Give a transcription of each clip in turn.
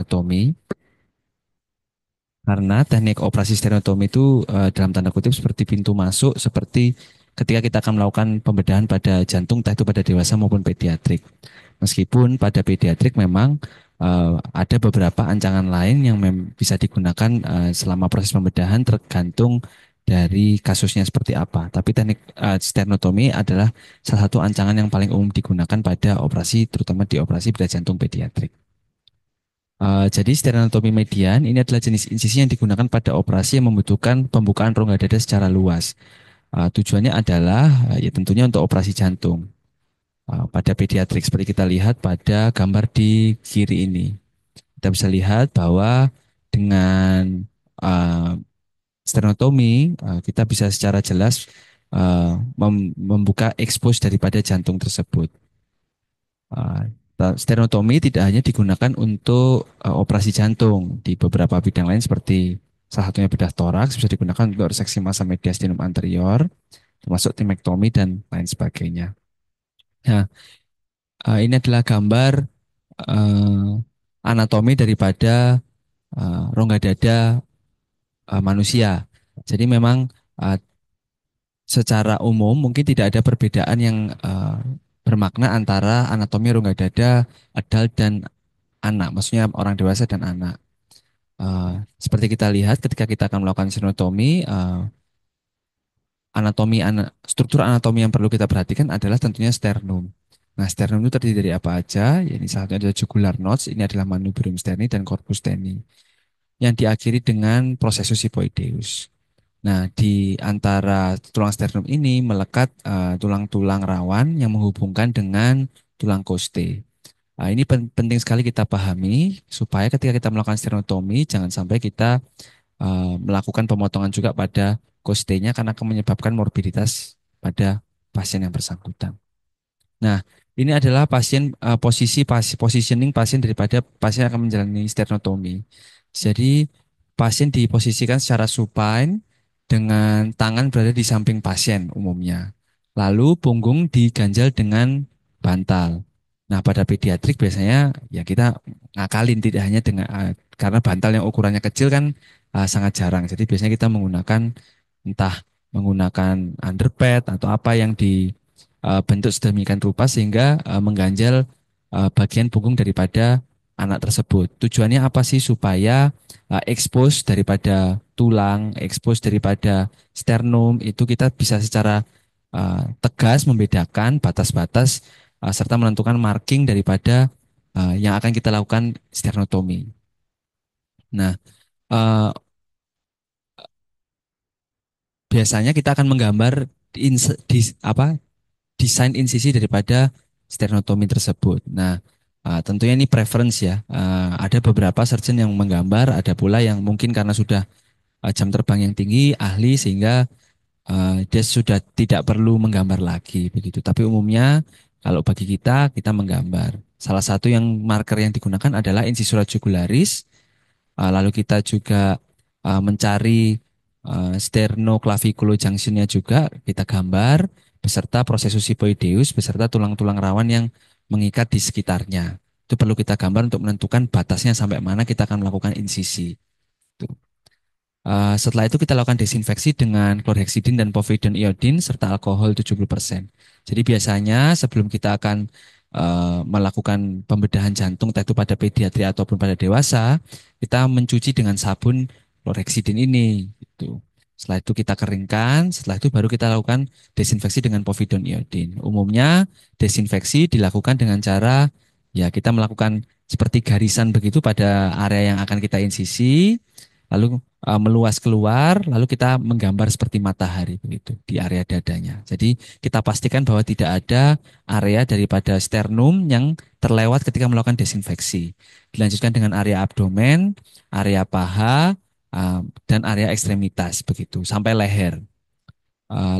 sternotomi. Karena teknik operasi sternotomi itu dalam tanda kutip seperti pintu masuk, seperti ketika kita akan melakukan pembedahan pada jantung, entah itu pada dewasa maupun pediatrik. Meskipun pada pediatrik memang ada beberapa ancangan lain yang bisa digunakan selama proses pembedahan tergantung dari kasusnya seperti apa. Tapi teknik sternotomi adalah salah satu ancangan yang paling umum digunakan pada operasi, terutama di operasi bedah jantung pediatrik. Jadi sternotomi median ini adalah jenis insisi yang digunakan pada operasi yang membutuhkan pembukaan rongga dada secara luas. Tujuannya adalah ya tentunya untuk operasi jantung. Pada pediatrik seperti kita lihat pada gambar di kiri ini. Kita bisa lihat bahwa dengan uh, sternotomi kita bisa secara jelas membuka expose daripada jantung tersebut. Uh, Sternotomi tidak hanya digunakan untuk operasi jantung di beberapa bidang lain seperti salah satunya bedah toraks bisa digunakan untuk reseksi massa mediastinum anterior, termasuk timektomi dan lain sebagainya. Nah, ini adalah gambar uh, anatomi daripada rongga dada manusia. Jadi memang uh, secara umum mungkin tidak ada perbedaan yang bermakna antara anatomi rongga dada adult dan anak, maksudnya orang dewasa dan anak. Seperti kita lihat ketika kita akan melakukan sternotomi, struktur anatomi yang perlu kita perhatikan adalah tentunya sternum. Nah, sternum itu terdiri dari apa aja? Ya, ini salah satunya adalah jugular nodes, ini adalah manubrium sterni dan corpus sterni, yang diakhiri dengan processus hypoideus. Nah, di antara tulang sternum ini melekat tulang-tulang rawan yang menghubungkan dengan tulang koste. Ini penting sekali kita pahami supaya ketika kita melakukan sternotomi jangan sampai kita melakukan pemotongan juga pada kostenya karena akan menyebabkan morbiditas pada pasien yang bersangkutan. Nah, ini adalah positioning pasien daripada pasien yang akan menjalani sternotomi. Jadi, pasien diposisikan secara supine dengan tangan berada di samping pasien umumnya. Lalu punggung diganjal dengan bantal. Nah, pada pediatrik biasanya ya kita ngakalin tidak hanya dengan karena bantal yang ukurannya kecil kan sangat jarang. Jadi biasanya kita menggunakan entah menggunakan underpad atau apa yang bentuk sedemikian rupa sehingga mengganjal bagian punggung daripada anak tersebut. Tujuannya apa sih? Supaya expose daripada tulang, expose daripada sternum itu kita bisa secara tegas membedakan batas-batas serta menentukan marking daripada yang akan kita lakukan sternotomi. Nah, uh, biasanya kita akan menggambar apa desain insisi daripada sternotomi tersebut. Nah, tentunya ini preference ya. Ada beberapa surgeon yang menggambar, ada pula yang mungkin karena sudah jam terbang yang tinggi, ahli sehingga dia sudah tidak perlu menggambar lagi begitu. Tapi umumnya kalau bagi kita menggambar. Salah satu yang marker yang digunakan adalah incisura jugularis. Lalu kita juga mencari sternoclavicular junctionnya juga kita gambar beserta processus hypoideus beserta tulang-tulang rawan yang mengikat di sekitarnya. Itu perlu kita gambar untuk menentukan batasnya sampai mana kita akan melakukan insisi. Tuh. Setelah itu kita lakukan desinfeksi dengan chlorhexidin dan povidone iodine serta alkohol 70%. Jadi biasanya sebelum kita akan melakukan pembedahan jantung, entah itu pada pediatri ataupun pada dewasa, kita mencuci dengan sabun chlorhexidin ini. Gitu. Setelah itu kita keringkan, setelah itu baru kita lakukan desinfeksi dengan povidone iodine. Umumnya desinfeksi dilakukan dengan cara ya kita melakukan seperti garisan begitu pada area yang akan kita insisi, lalu meluas keluar, lalu kita menggambar seperti matahari begitu di area dadanya. Jadi kita pastikan bahwa tidak ada area daripada sternum yang terlewat ketika melakukan desinfeksi. Dilanjutkan dengan area abdomen, area paha, dan area ekstremitas begitu sampai leher.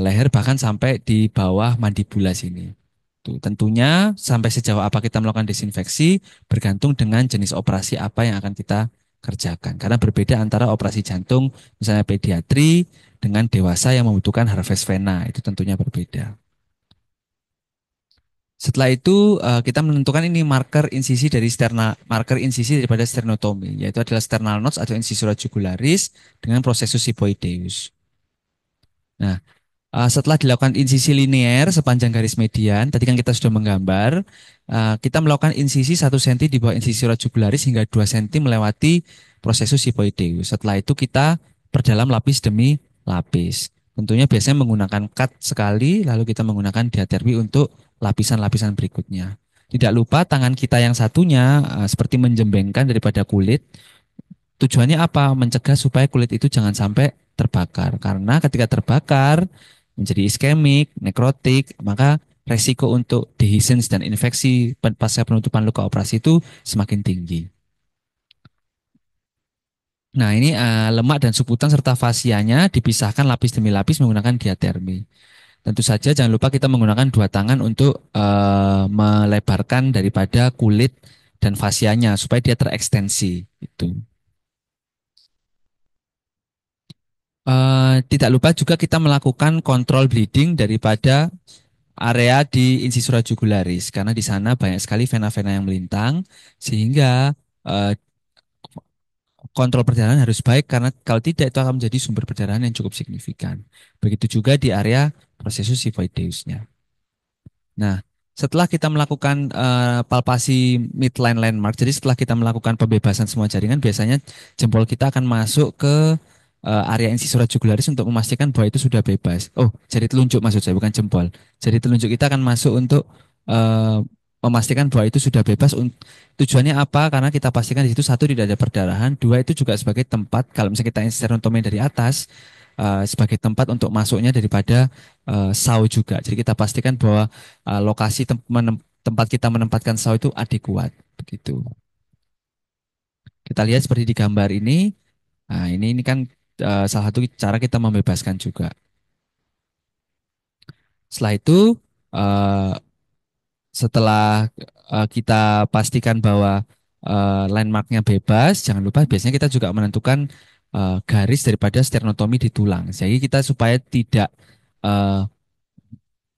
Leher bahkan sampai di bawah mandibula sini. Tuh, tentunya sampai sejauh apa kita melakukan desinfeksi bergantung dengan jenis operasi apa yang akan kita kerjakan. Karena berbeda antara operasi jantung, misalnya pediatri, dengan dewasa yang membutuhkan harvest vena, itu tentunya berbeda. Setelah itu kita menentukan ini marker insisi dari marker insisi daripada sternotomi, yaitu adalah sternal nodes atau incisura jugularis dengan prosesus sipoideus. Nah, setelah dilakukan insisi linear sepanjang garis median, tadi kan kita sudah menggambar, kita melakukan insisi 1 cm di bawah incisura jugularis hingga 2 cm melewati prosesus sipoideus. Setelah itu kita perdalam lapis demi lapis. Tentunya biasanya menggunakan cut sekali, lalu kita menggunakan diatermi untuk lapisan-lapisan berikutnya. Tidak lupa tangan kita yang satunya seperti menjembengkan daripada kulit. Tujuannya apa? Mencegah supaya kulit itu jangan sampai terbakar. Karena ketika terbakar menjadi iskemik, nekrotik, maka resiko untuk dehiscence dan infeksi pasca penutupan luka operasi itu semakin tinggi. Nah, ini lemak dan suputan serta fasianya dipisahkan lapis demi lapis menggunakan diatermi. Tentu saja jangan lupa kita menggunakan 2 tangan untuk melebarkan daripada kulit dan fasianya supaya dia terekstensi. Itu. Tidak lupa juga kita melakukan kontrol bleeding daripada area di incisura jugularis karena di sana banyak sekali vena-vena yang melintang sehingga eh, kontrol perdarahan harus baik karena kalau tidak itu akan menjadi sumber perdarahan yang cukup signifikan. Begitu juga di area prosesus sifoideusnya. Nah, setelah kita melakukan palpasi midline landmark, jadi setelah kita melakukan pembebasan semua jaringan, biasanya jempol kita akan masuk ke area incisura jugularis untuk memastikan bahwa itu sudah bebas. Oh, jari telunjuk maksud saya, bukan jempol. Jari telunjuk kita akan masuk untuk eh, memastikan bahwa itu sudah bebas. Tujuannya apa? Karena kita pastikan di situ satu tidak ada perdarahan, dua itu juga sebagai tempat kalau misalnya kita sternotomi dari atas sebagai tempat untuk masuknya daripada saw juga. Jadi kita pastikan bahwa lokasi tempat kita menempatkan saw itu adekuat begitu. Kita lihat seperti di gambar ini. Nah, ini kan salah satu cara kita membebaskan juga. Setelah itu eh, setelah kita pastikan bahwa landmarknya bebas, jangan lupa biasanya kita juga menentukan garis daripada sternotomi di tulang. Jadi kita supaya tidak eh,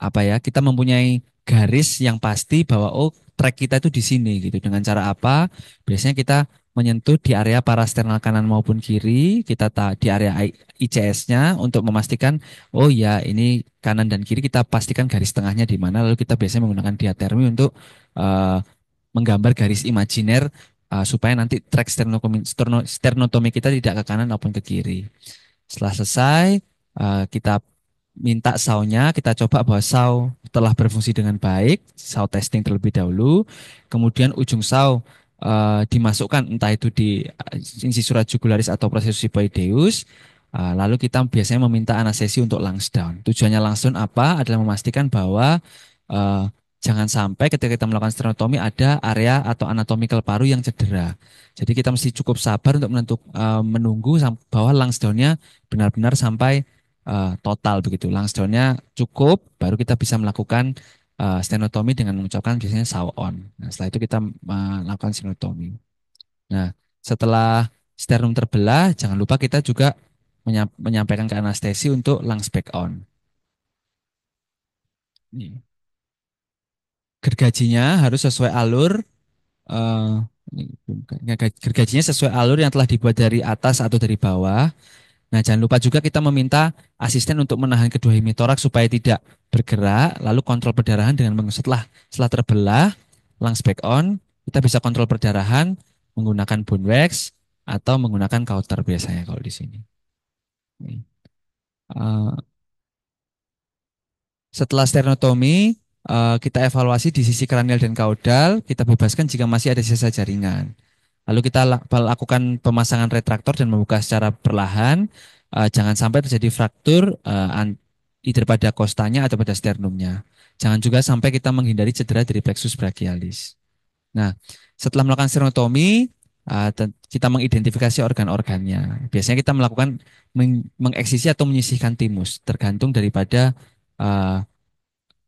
apa ya, kita mempunyai garis yang pasti bahwa oh track kita itu di sini gitu. Dengan cara apa? Biasanya kita menyentuh di area parasternal kanan maupun kiri, kita di area ICS-nya untuk memastikan oh ya ini kanan dan kiri kita pastikan garis tengahnya di mana. Lalu kita biasanya menggunakan diatermi untuk eh, menggambar garis imajiner supaya nanti track sternotomi kita tidak ke kanan maupun ke kiri. Setelah selesai, kita minta saw-nya, kita coba bahwa saw telah berfungsi dengan baik, saw testing terlebih dahulu, kemudian ujung saw dimasukkan entah itu di incisura jugularis atau proses sipoideus, lalu kita biasanya meminta anestesi untuk Langsdown. Tujuannya Langsdown apa? Adalah memastikan bahwa eh, jangan sampai ketika kita melakukan sternotomi ada area atau anatomical paru yang cedera. Jadi kita mesti cukup sabar untuk menunggu bahwa Langsdown-nya benar-benar sampai total begitu. Langsdown-nya cukup, baru kita bisa melakukan stenotomi dengan mengucapkan biasanya saw on. Nah, setelah itu kita melakukan stenotomi. Nah, setelah sternum terbelah, jangan lupa kita juga menyampaikan ke anestesi untuk lungs back on. Nih. Gergajinya harus sesuai alur. eh, Gergajinya sesuai alur yang telah dibuat dari atas atau dari bawah. Nah, jangan lupa juga kita meminta asisten untuk menahan kedua hemitoraks supaya tidak bergerak, lalu kontrol perdarahan dengan setelah terbelah, lungs back on, kita bisa kontrol perdarahan menggunakan bone wax atau menggunakan cauter biasanya kalau di sini. Nih. Eh, Setelah sternotomi, kita evaluasi di sisi kranial dan kaudal, kita bebaskan jika masih ada sisa jaringan. Lalu kita lakukan pemasangan retraktor dan membuka secara perlahan. Jangan sampai terjadi fraktur either pada kostanya atau pada sternumnya. Jangan juga sampai kita menghindari cedera dari plexus brachialis. Nah, setelah melakukan sternotomi, kita mengidentifikasi organ-organnya. Biasanya kita melakukan mengeksisi atau menyisihkan timus, tergantung daripada uh,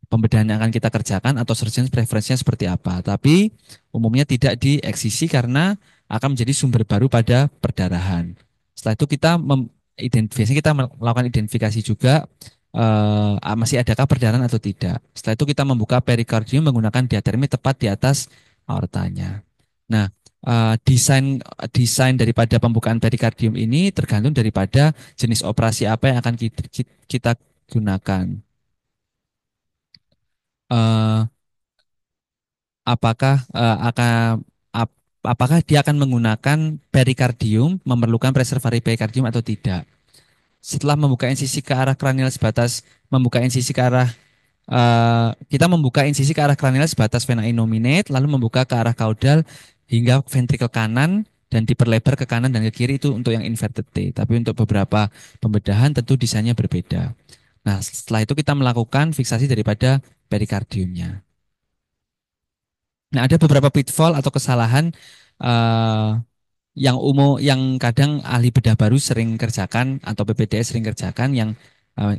pembedahan yang akan kita kerjakan atau surgeon preferensinya seperti apa. Tapi umumnya tidak dieksisi karena akan menjadi sumber baru pada perdarahan. Setelah itu kita biasanya kita melakukan identifikasi juga masih adakah perdarahan atau tidak. Setelah itu kita membuka perikardium menggunakan diatermi tepat di atas aortanya. Nah, desain desain daripada pembukaan perikardium ini tergantung daripada jenis operasi apa yang akan kita gunakan. Eh, apakah apakah dia akan menggunakan perikardium, memerlukan preservasi perikardium atau tidak? Setelah membuka insisi ke arah kranial sebatas membuka insisi ke arah kita membuka insisi ke arah kranial sebatas vena innominate, lalu membuka ke arah kaudal hingga ventrikel kanan dan diperlebar ke kanan dan ke kiri itu untuk yang inverted T. Tapi untuk beberapa pembedahan tentu desainnya berbeda. Nah, setelah itu kita melakukan fiksasi daripada perikardiumnya. Nah, ada beberapa pitfall atau kesalahan eh, yang umum yang kadang ahli bedah baru sering kerjakan atau PPDS sering kerjakan yang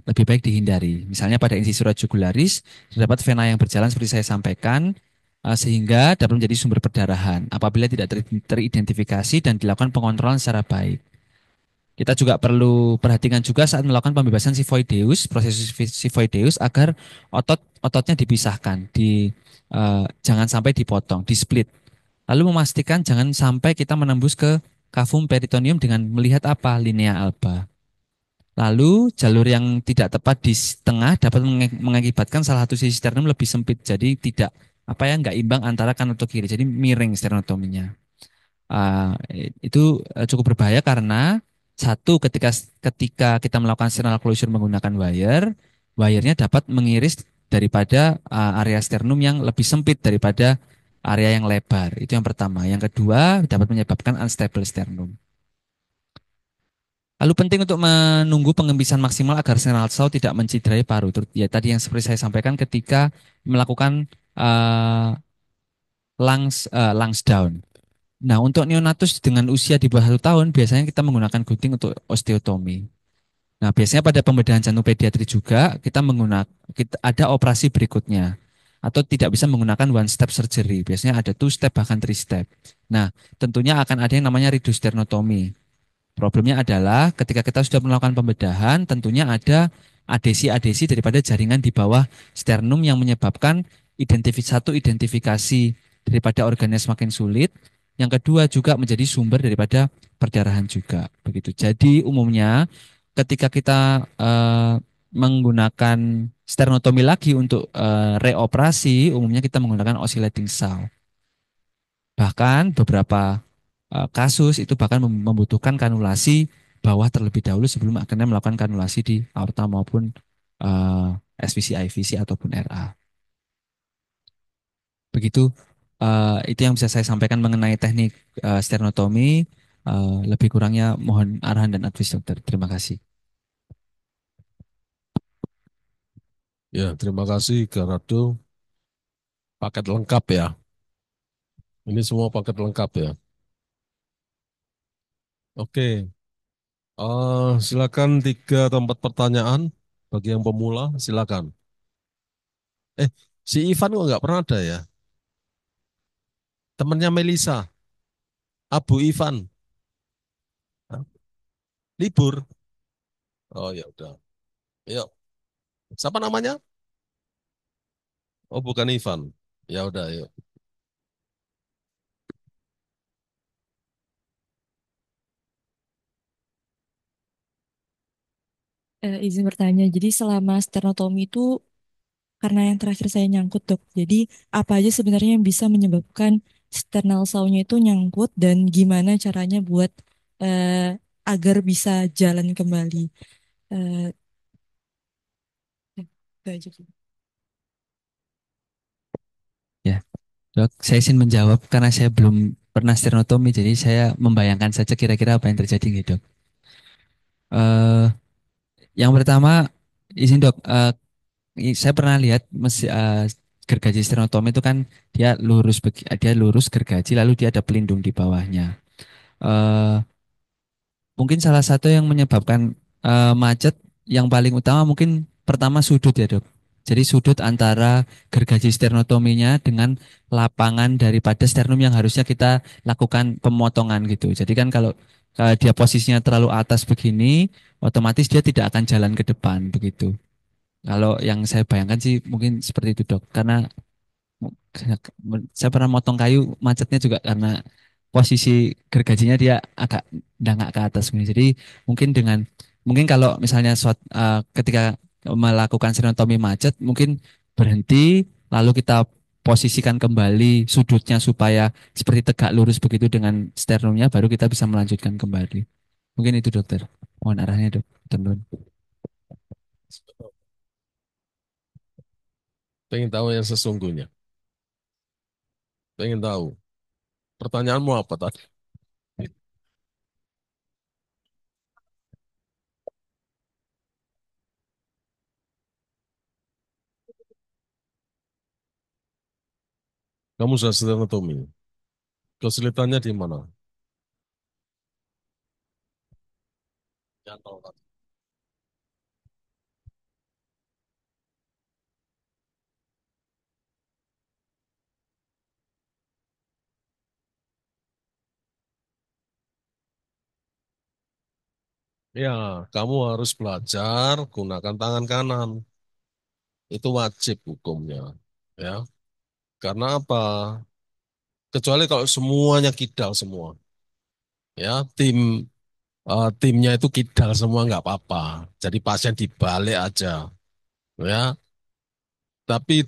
lebih baik dihindari. Misalnya pada insisura jugularis terdapat vena yang berjalan seperti saya sampaikan sehingga dapat menjadi sumber perdarahan apabila tidak teridentifikasi dan dilakukan pengontrolan secara baik. Kita juga perlu perhatikan juga saat melakukan pembebasan sifoideus, proses sifoideus agar ototnya dipisahkan, jangan sampai dipotong, di split. Lalu memastikan jangan sampai kita menembus ke kavum peritoneum dengan melihat apa? Linea alba. Lalu jalur yang tidak tepat di tengah dapat mengakibatkan salah satu sisi sternum lebih sempit. Jadi tidak apa ya nggak imbang antara kanan atau kiri. Jadi miring sternotominya. Itu cukup berbahaya karena satu ketika kita melakukan sternal closure menggunakan wire-nya dapat mengiris daripada area sternum yang lebih sempit daripada area yang lebar. Itu yang pertama. Yang kedua dapat menyebabkan unstable sternum. Lalu penting untuk menunggu pengembisan maksimal agar sternal saw tidak menciderai paru. Ya tadi yang seperti saya sampaikan ketika melakukan lungs down. Nah, untuk neonatus dengan usia di bawah 1 tahun, biasanya kita menggunakan gunting untuk osteotomi. Nah, biasanya pada pembedahan jantung pediatri juga kita ada operasi berikutnya. Atau tidak bisa menggunakan one step surgery. Biasanya ada two step bahkan three step. Nah, tentunya akan ada yang namanya reduced sternotomy. Problemnya adalah ketika kita sudah melakukan pembedahan, tentunya ada adesi-adesi daripada jaringan di bawah sternum yang menyebabkan identifikasi daripada organnya semakin sulit. Yang kedua juga menjadi sumber daripada perdarahan juga. Begitu. Jadi umumnya ketika kita menggunakan sternotomi lagi untuk reoperasi, umumnya kita menggunakan oscillating saw. Bahkan beberapa kasus itu bahkan membutuhkan kanulasi bawah terlebih dahulu sebelum akhirnya melakukan kanulasi di aorta maupun eh, SVC, IVC ataupun RA. Begitu itu yang bisa saya sampaikan mengenai teknik sternotomi. Lebih kurangnya mohon arahan dan advice dokter. Terima kasih. Ya, terima kasih Garado. Paket lengkap ya. Ini semua paket lengkap ya. Oke, silakan 3 atau 4 pertanyaan bagi yang pemula. Silakan. Si Ivan kok nggak pernah ada ya? Temannya Melisa, Abu Ivan. Hah? Libur. Oh ya udah. Yuk, siapa namanya? Oh bukan Ivan. Ya udah, yuk. Izin bertanya, jadi selama sternotomi itu karena yang terakhir saya nyangkut dok, jadi apa aja sebenarnya yang bisa menyebabkan sternal saw-nya itu nyangkut dan gimana caranya buat eh, agar bisa jalan kembali? Eh, itu aja sih. Ya, dok, saya izin menjawab karena saya belum pernah sternotomi, jadi saya membayangkan saja kira-kira apa yang terjadi gitu, dok. Eh, yang pertama, izin dok, saya pernah lihat gergaji sternotomi itu kan dia lurus gergaji lalu dia ada pelindung di bawahnya. Eh, Mungkin salah satu yang menyebabkan macet yang paling utama mungkin pertama sudut ya dok. Jadi sudut antara gergaji sternotominya dengan lapangan daripada sternum yang harusnya kita lakukan pemotongan gitu. Jadi kan kalau dia posisinya terlalu atas begini, otomatis dia tidak akan jalan ke depan begitu. Kalau yang saya bayangkan sih mungkin seperti itu dok, karena saya pernah motong kayu macetnya juga karena posisi gergajinya dia agak dangak ke atas gitu. Jadi mungkin mungkin kalau misalnya ketika melakukan sternotomi macet mungkin berhenti lalu kita posisikan kembali sudutnya supaya seperti tegak lurus begitu dengan sternumnya baru kita bisa melanjutkan kembali. Mungkin itu dokter. Mohon arahnya dok. Tenun. Pengen tahu yang sesungguhnya. Pengen tahu. Pertanyaanmu apa tadi? Kamu sudah sternotomi. Kesulitannya di mana? Jangan tahu. Ya, kamu harus belajar gunakan tangan kanan. Itu wajib hukumnya. Ya, karena apa? Kecuali kalau semuanya kidal semua. Ya, timnya itu kidal semua nggak apa-apa. Jadi pasien dibalik aja. Ya, tapi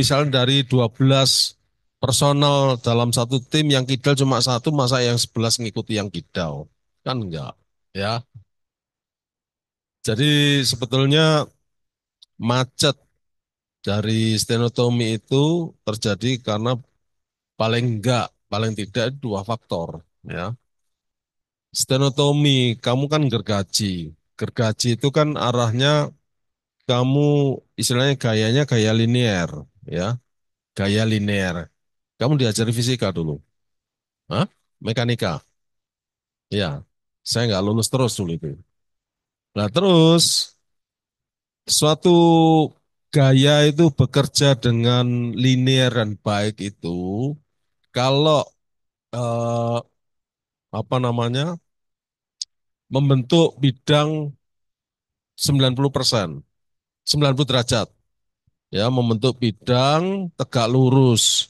misalnya dari 12 personal dalam satu tim yang kidal cuma satu, masa yang 11 ngikuti yang kidal? Kan enggak. Ya, jadi sebetulnya macet dari stenotomi itu terjadi karena paling tidak dua faktor. Ya, stenotomi, kamu kan gergaji. Gergaji itu kan arahnya kamu istilahnya gayanya gaya linear, ya, gaya linear. Kamu diajari fisika dulu, hah? Mekanika, ya. Saya nggak lulus terus dulu itu. Nah terus suatu gaya itu bekerja dengan linear dan baik itu kalau eh, apa namanya membentuk bidang 90%, 90 derajat, ya membentuk bidang tegak lurus.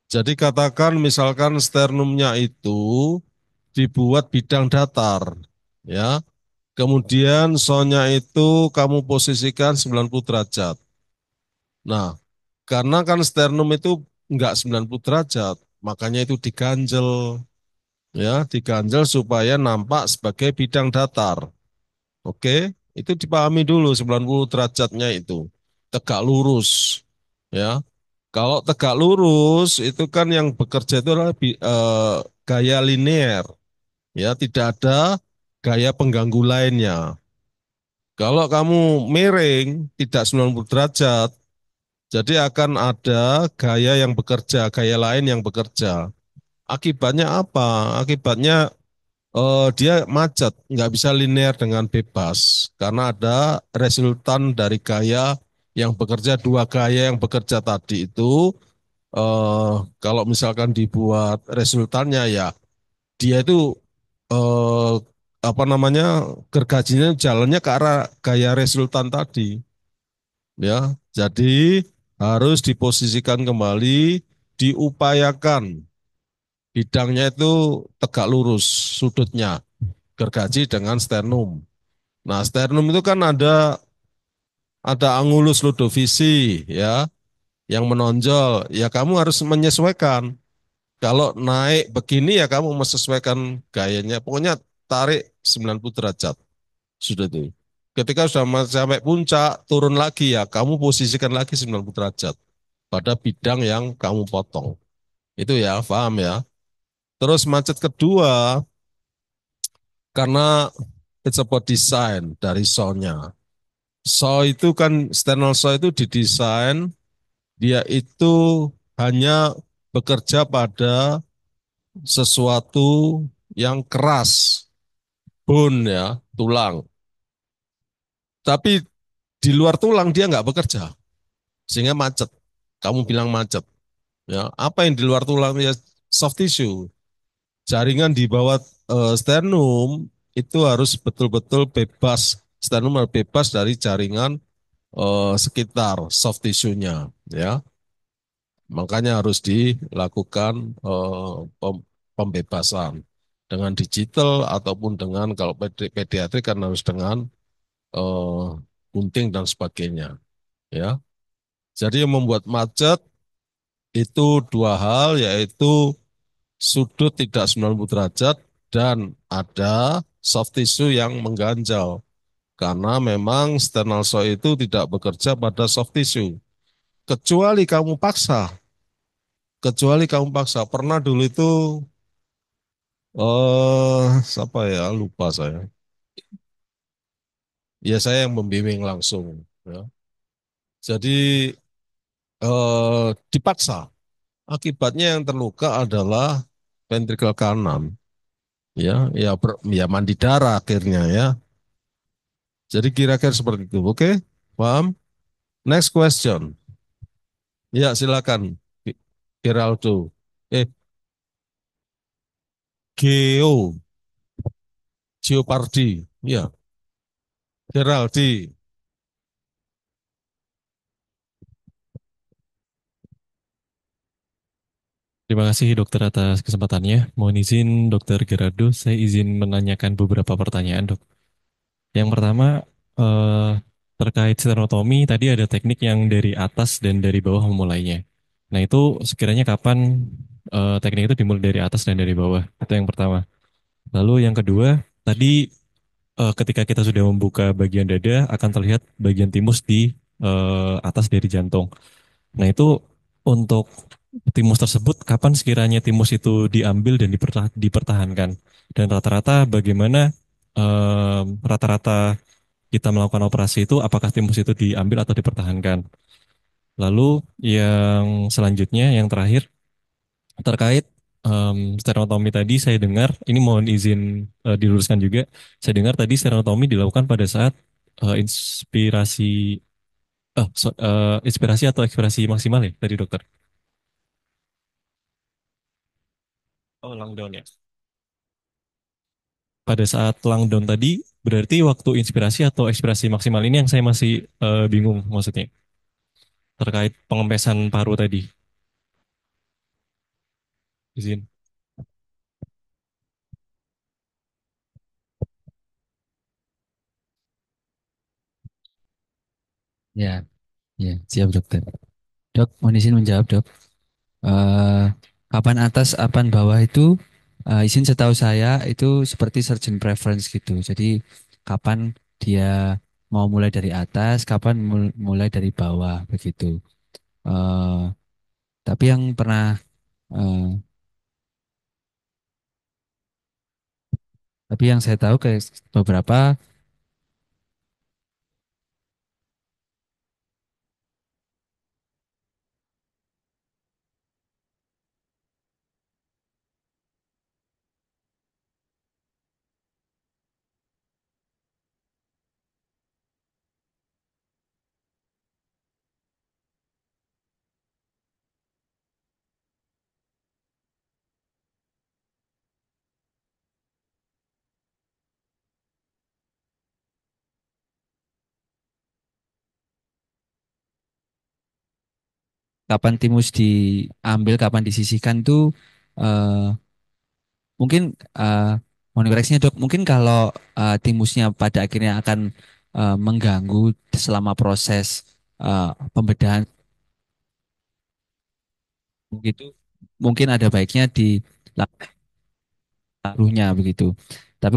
Jadi katakan misalkan sternumnya itu dibuat bidang datar, ya. Kemudian sonya itu kamu posisikan 90 derajat. Nah, karena kan sternum itu enggak 90 derajat, makanya itu diganjel, ya, diganjel supaya nampak sebagai bidang datar. Oke, itu dipahami dulu 90 derajatnya itu. Tegak lurus, ya. Kalau tegak lurus itu kan yang bekerja itu adalah gaya linear, ya, tidak ada gaya pengganggu lainnya. Kalau kamu miring tidak 90 derajat, jadi akan ada gaya yang bekerja, gaya lain yang bekerja. Akibatnya apa? Akibatnya dia macet, nggak bisa linear dengan bebas karena ada resultan dari gaya yang bekerja, dua gaya yang bekerja tadi itu kalau misalkan dibuat resultannya ya dia itu eh, apa namanya gergajinya jalannya ke arah gaya resultan tadi, ya. Jadi harus diposisikan kembali, diupayakan bidangnya itu tegak lurus sudutnya gergaji dengan sternum. Nah, sternum itu kan ada angulus ludovisi, ya, yang menonjol. Ya kamu harus menyesuaikan. Kalau naik begini ya kamu menyesuaikan gayanya. Pokoknya tarik 90 derajat. Sudah itu. Ketika sudah sampai puncak, turun lagi ya, kamu posisikan lagi 90 derajat pada bidang yang kamu potong. Itu ya, paham ya. Terus macet kedua, karena it's about design dari saw-nya. Saw itu kan, sternal saw itu didesain, dia itu hanya bekerja pada sesuatu yang keras, bone ya, tulang. Tapi di luar tulang dia nggak bekerja, sehingga macet. Kamu bilang macet. Ya, apa yang di luar tulang ya soft tissue. Jaringan di bawah sternum itu harus betul-betul bebas. Sternum harus bebas dari jaringan sekitar soft tissue-nya, ya. Makanya harus dilakukan pembebasan dengan digital ataupun dengan kalau pediatrik kan harus dengan eh, gunting dan sebagainya, ya. Jadi yang membuat macet itu dua hal, yaitu sudut tidak 90 derajat dan ada soft tissue yang mengganjal. Karena memang sternal saw itu tidak bekerja pada soft tissue. Kecuali kamu paksa, kecuali kamu paksa. Pernah dulu itu, siapa ya, lupa saya. Ya saya yang membimbing langsung. Ya. Jadi dipaksa. Akibatnya yang terluka adalah ventrikel kanan. Ya, ya mandi darah akhirnya ya. Jadi kira-kira seperti itu. Oke, paham? Next question. Ya, silakan. Geraldo. Eh, Geo, Geopardi. Ya, Geraldi. Terima kasih dokter atas kesempatannya. Mohon izin dokter Gerardo, saya izin menanyakan beberapa pertanyaan dok. Yang pertama, eh, terkait sternotomi, tadi ada teknik yang dari atas dan dari bawah memulainya. Nah itu sekiranya kapan teknik itu dimulai dari atas dan dari bawah? Itu yang pertama. Lalu yang kedua, tadi ketika kita sudah membuka bagian dada, akan terlihat bagian timus di atas dari jantung. Nah itu untuk timus tersebut, kapan sekiranya timus itu diambil dan dipertahankan? Dan rata-rata bagaimana rata-rata kita melakukan operasi itu, apakah timus itu diambil atau dipertahankan? Lalu yang selanjutnya, yang terakhir, terkait sternotomi tadi saya dengar, ini mohon izin diluruskan juga, saya dengar tadi sternotomi dilakukan pada saat inspirasi, inspirasi atau ekspirasi maksimal ya tadi dokter? Oh, langdown ya. Pada saat langdown tadi, berarti waktu inspirasi atau ekspirasi maksimal ini yang saya masih bingung maksudnya. Terkait pengempesan paru tadi. Izin. Ya, ya, siap dokter. Dok, mohon izin menjawab dok. Eh, Kapan atas, kapan bawah itu izin setahu saya itu seperti surgeon preference gitu. Jadi kapan dia mau mulai dari atas, kapan mulai dari bawah begitu. Eh, tapi yang pernah eh, tapi yang saya tahu kayak beberapa kapan timus diambil, kapan disisihkan tuh eh, mungkin mohon koreksinya dok, mungkin kalau timusnya pada akhirnya akan mengganggu selama proses pembedahan gitu, mungkin ada baiknya dilakukannya begitu. Tapi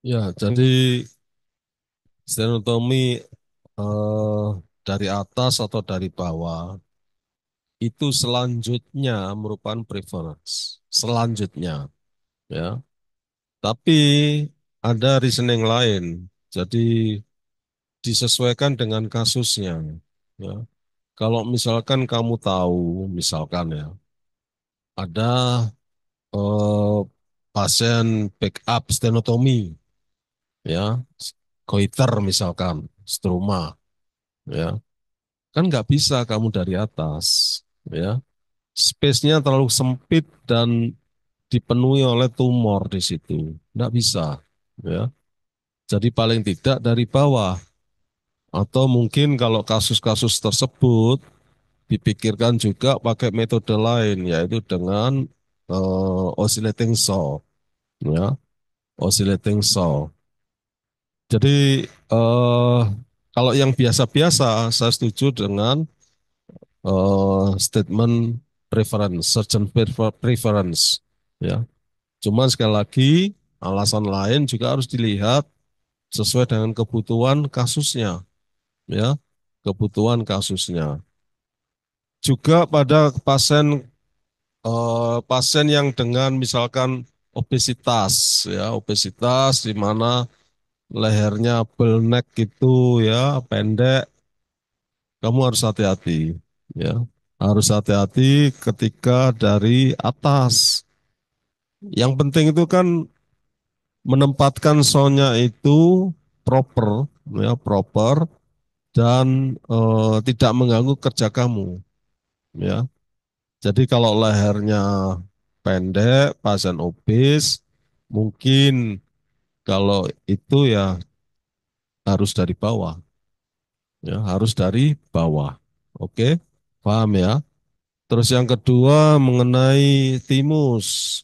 Ya, jadi sternotomi eh, dari atas atau dari bawah itu selanjutnya merupakan preference. Selanjutnya, ya. Tapi ada reasoning lain. Jadi disesuaikan dengan kasusnya. Ya. Kalau misalkan kamu tahu, misalkan ya, ada eh, pasien backup stenotomi, ya, goiter misalkan, struma, ya, kan nggak bisa kamu dari atas, ya, space-nya terlalu sempit dan dipenuhi oleh tumor di situ, nggak bisa, ya. Jadi paling tidak dari bawah, atau mungkin kalau kasus-kasus tersebut dipikirkan juga pakai metode lain, yaitu dengan oscillating saw, ya, oscillating saw. Jadi kalau yang biasa-biasa, saya setuju dengan statement preference, surgeon preference, ya. Cuman sekali lagi alasan lain juga harus dilihat sesuai dengan kebutuhan kasusnya, ya, kebutuhan kasusnya. Juga pada pasien yang dengan misalkan obesitas, ya, obesitas di mana lehernya bottleneck gitu ya, pendek, kamu harus hati-hati, ya. Harus hati-hati ketika dari atas. Yang penting itu kan menempatkan soundnya itu proper, ya, proper dan tidak mengganggu kerja kamu, ya. Jadi kalau lehernya pendek, pasien obes, mungkin kalau itu ya harus dari bawah, ya, harus dari bawah. Oke, paham ya? Terus yang kedua mengenai timus.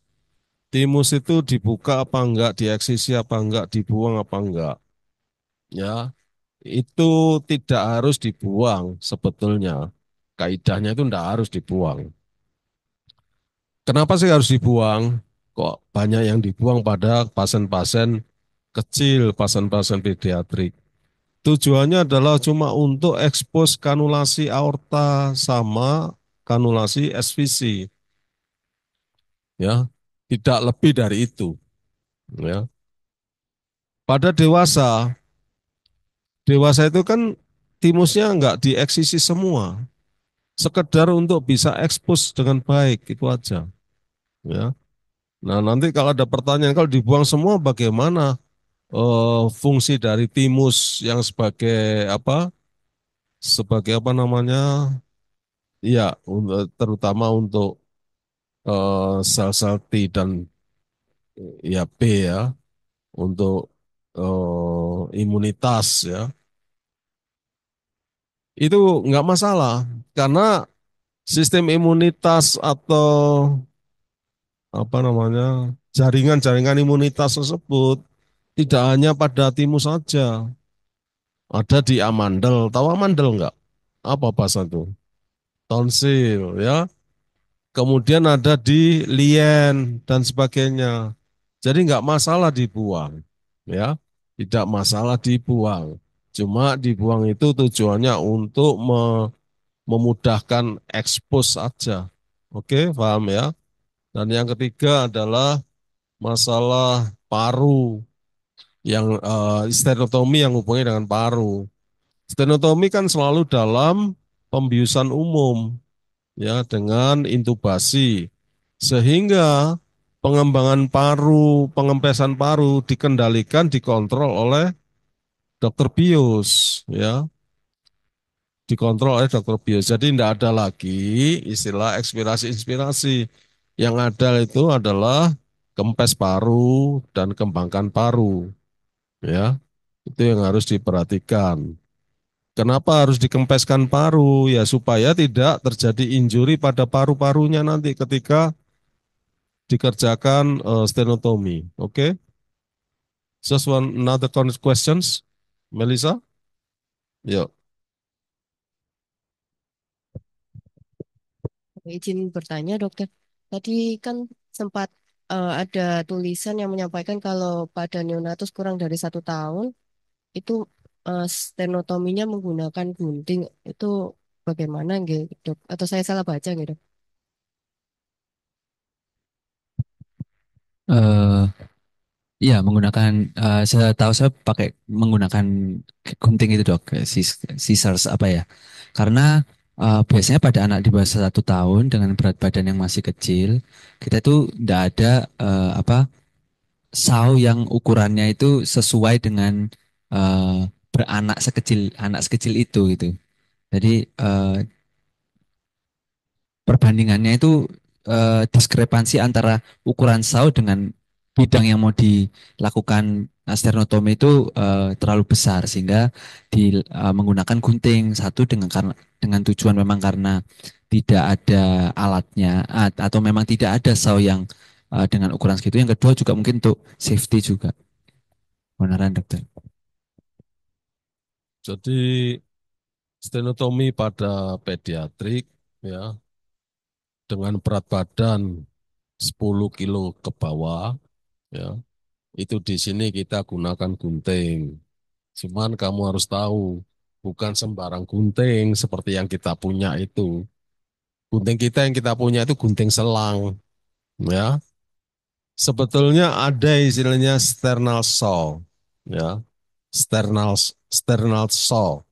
Timus itu dibuka apa enggak, dieksisi apa enggak, dibuang apa enggak. Ya, itu tidak harus dibuang sebetulnya. Kaidahnya itu tidak harus dibuang. Kenapa sih harus dibuang? Kok banyak yang dibuang pada pasien-pasien kecil, pasien-pasien pediatrik. Tujuannya adalah cuma untuk ekspos kanulasi aorta sama kanulasi SVC, ya. Tidak lebih dari itu, ya. Pada dewasa, dewasa itu kan timusnya enggak dieksisi semua, sekedar untuk bisa ekspos dengan baik, itu aja, ya. Nah, nanti kalau ada pertanyaan, kalau dibuang semua bagaimana fungsi dari timus yang sebagai apa? Sebagai apa namanya? Iya, terutama untuk sel-sel T dan ya B ya, untuk imunitas ya. Itu nggak masalah karena sistem imunitas atau apa namanya jaringan-jaringan imunitas tersebut tidak hanya pada timus saja, ada di amandel. Tahu amandel nggak? Apa bahasa itu? Tonsil ya. Kemudian ada di lien dan sebagainya. Jadi nggak masalah dibuang, ya, tidak masalah dibuang. Cuma dibuang itu tujuannya untuk memudahkan ekspos saja. Oke, paham ya? Dan yang ketiga adalah masalah paru yang stenotomi yang hubungannya dengan paru. Stenotomi kan selalu dalam pembiusan umum, ya, dengan intubasi sehingga pengembangan paru, pengempesan paru dikendalikan, dikontrol oleh dokter bios, ya, dikontrol oleh dokter bios. Jadi tidak ada lagi istilah ekspirasi-inspirasi. Yang ada itu adalah kempes paru dan kembangkan paru, ya. Itu yang harus diperhatikan. Kenapa harus dikempeskan paru? Ya supaya tidak terjadi injury pada paru-parunya nanti ketika dikerjakan stenotomi. Oke? Just one another questions, Melissa? Yuk. Izin bertanya, dokter. Tadi kan sempat ada tulisan yang menyampaikan kalau pada neonatus kurang dari 1 tahun itu stenotominya menggunakan gunting. Itu bagaimana, nggih, dok? Atau saya salah baca, nggih, dok? Eh, Iya, menggunakan setahu saya pakai menggunakan gunting itu dok, scissors apa ya? Karena biasanya pada anak di bawah 1 tahun dengan berat badan yang masih kecil, kita itu tidak ada apa saw yang ukurannya itu sesuai dengan beranak sekecil anak sekecil itu gitu. Jadi perbandingannya itu diskrepansi antara ukuran saw dengan bidang yang mau dilakukan sternotomi itu terlalu besar sehingga menggunakan gunting satu dengan tujuan memang karena tidak ada alatnya atau memang tidak ada saw yang dengan ukuran segitu. Yang kedua juga mungkin untuk safety juga. Beneran dokter. Jadi stenotomi pada pediatrik ya dengan berat badan 10 kilo ke bawah ya. Itu di sini kita gunakan gunting. Cuman kamu harus tahu bukan sembarang gunting seperti yang kita punya itu. Gunting kita yang kita punya itu gunting selang ya. Sebetulnya ada istilahnya sternal saw ya. Sternal saw.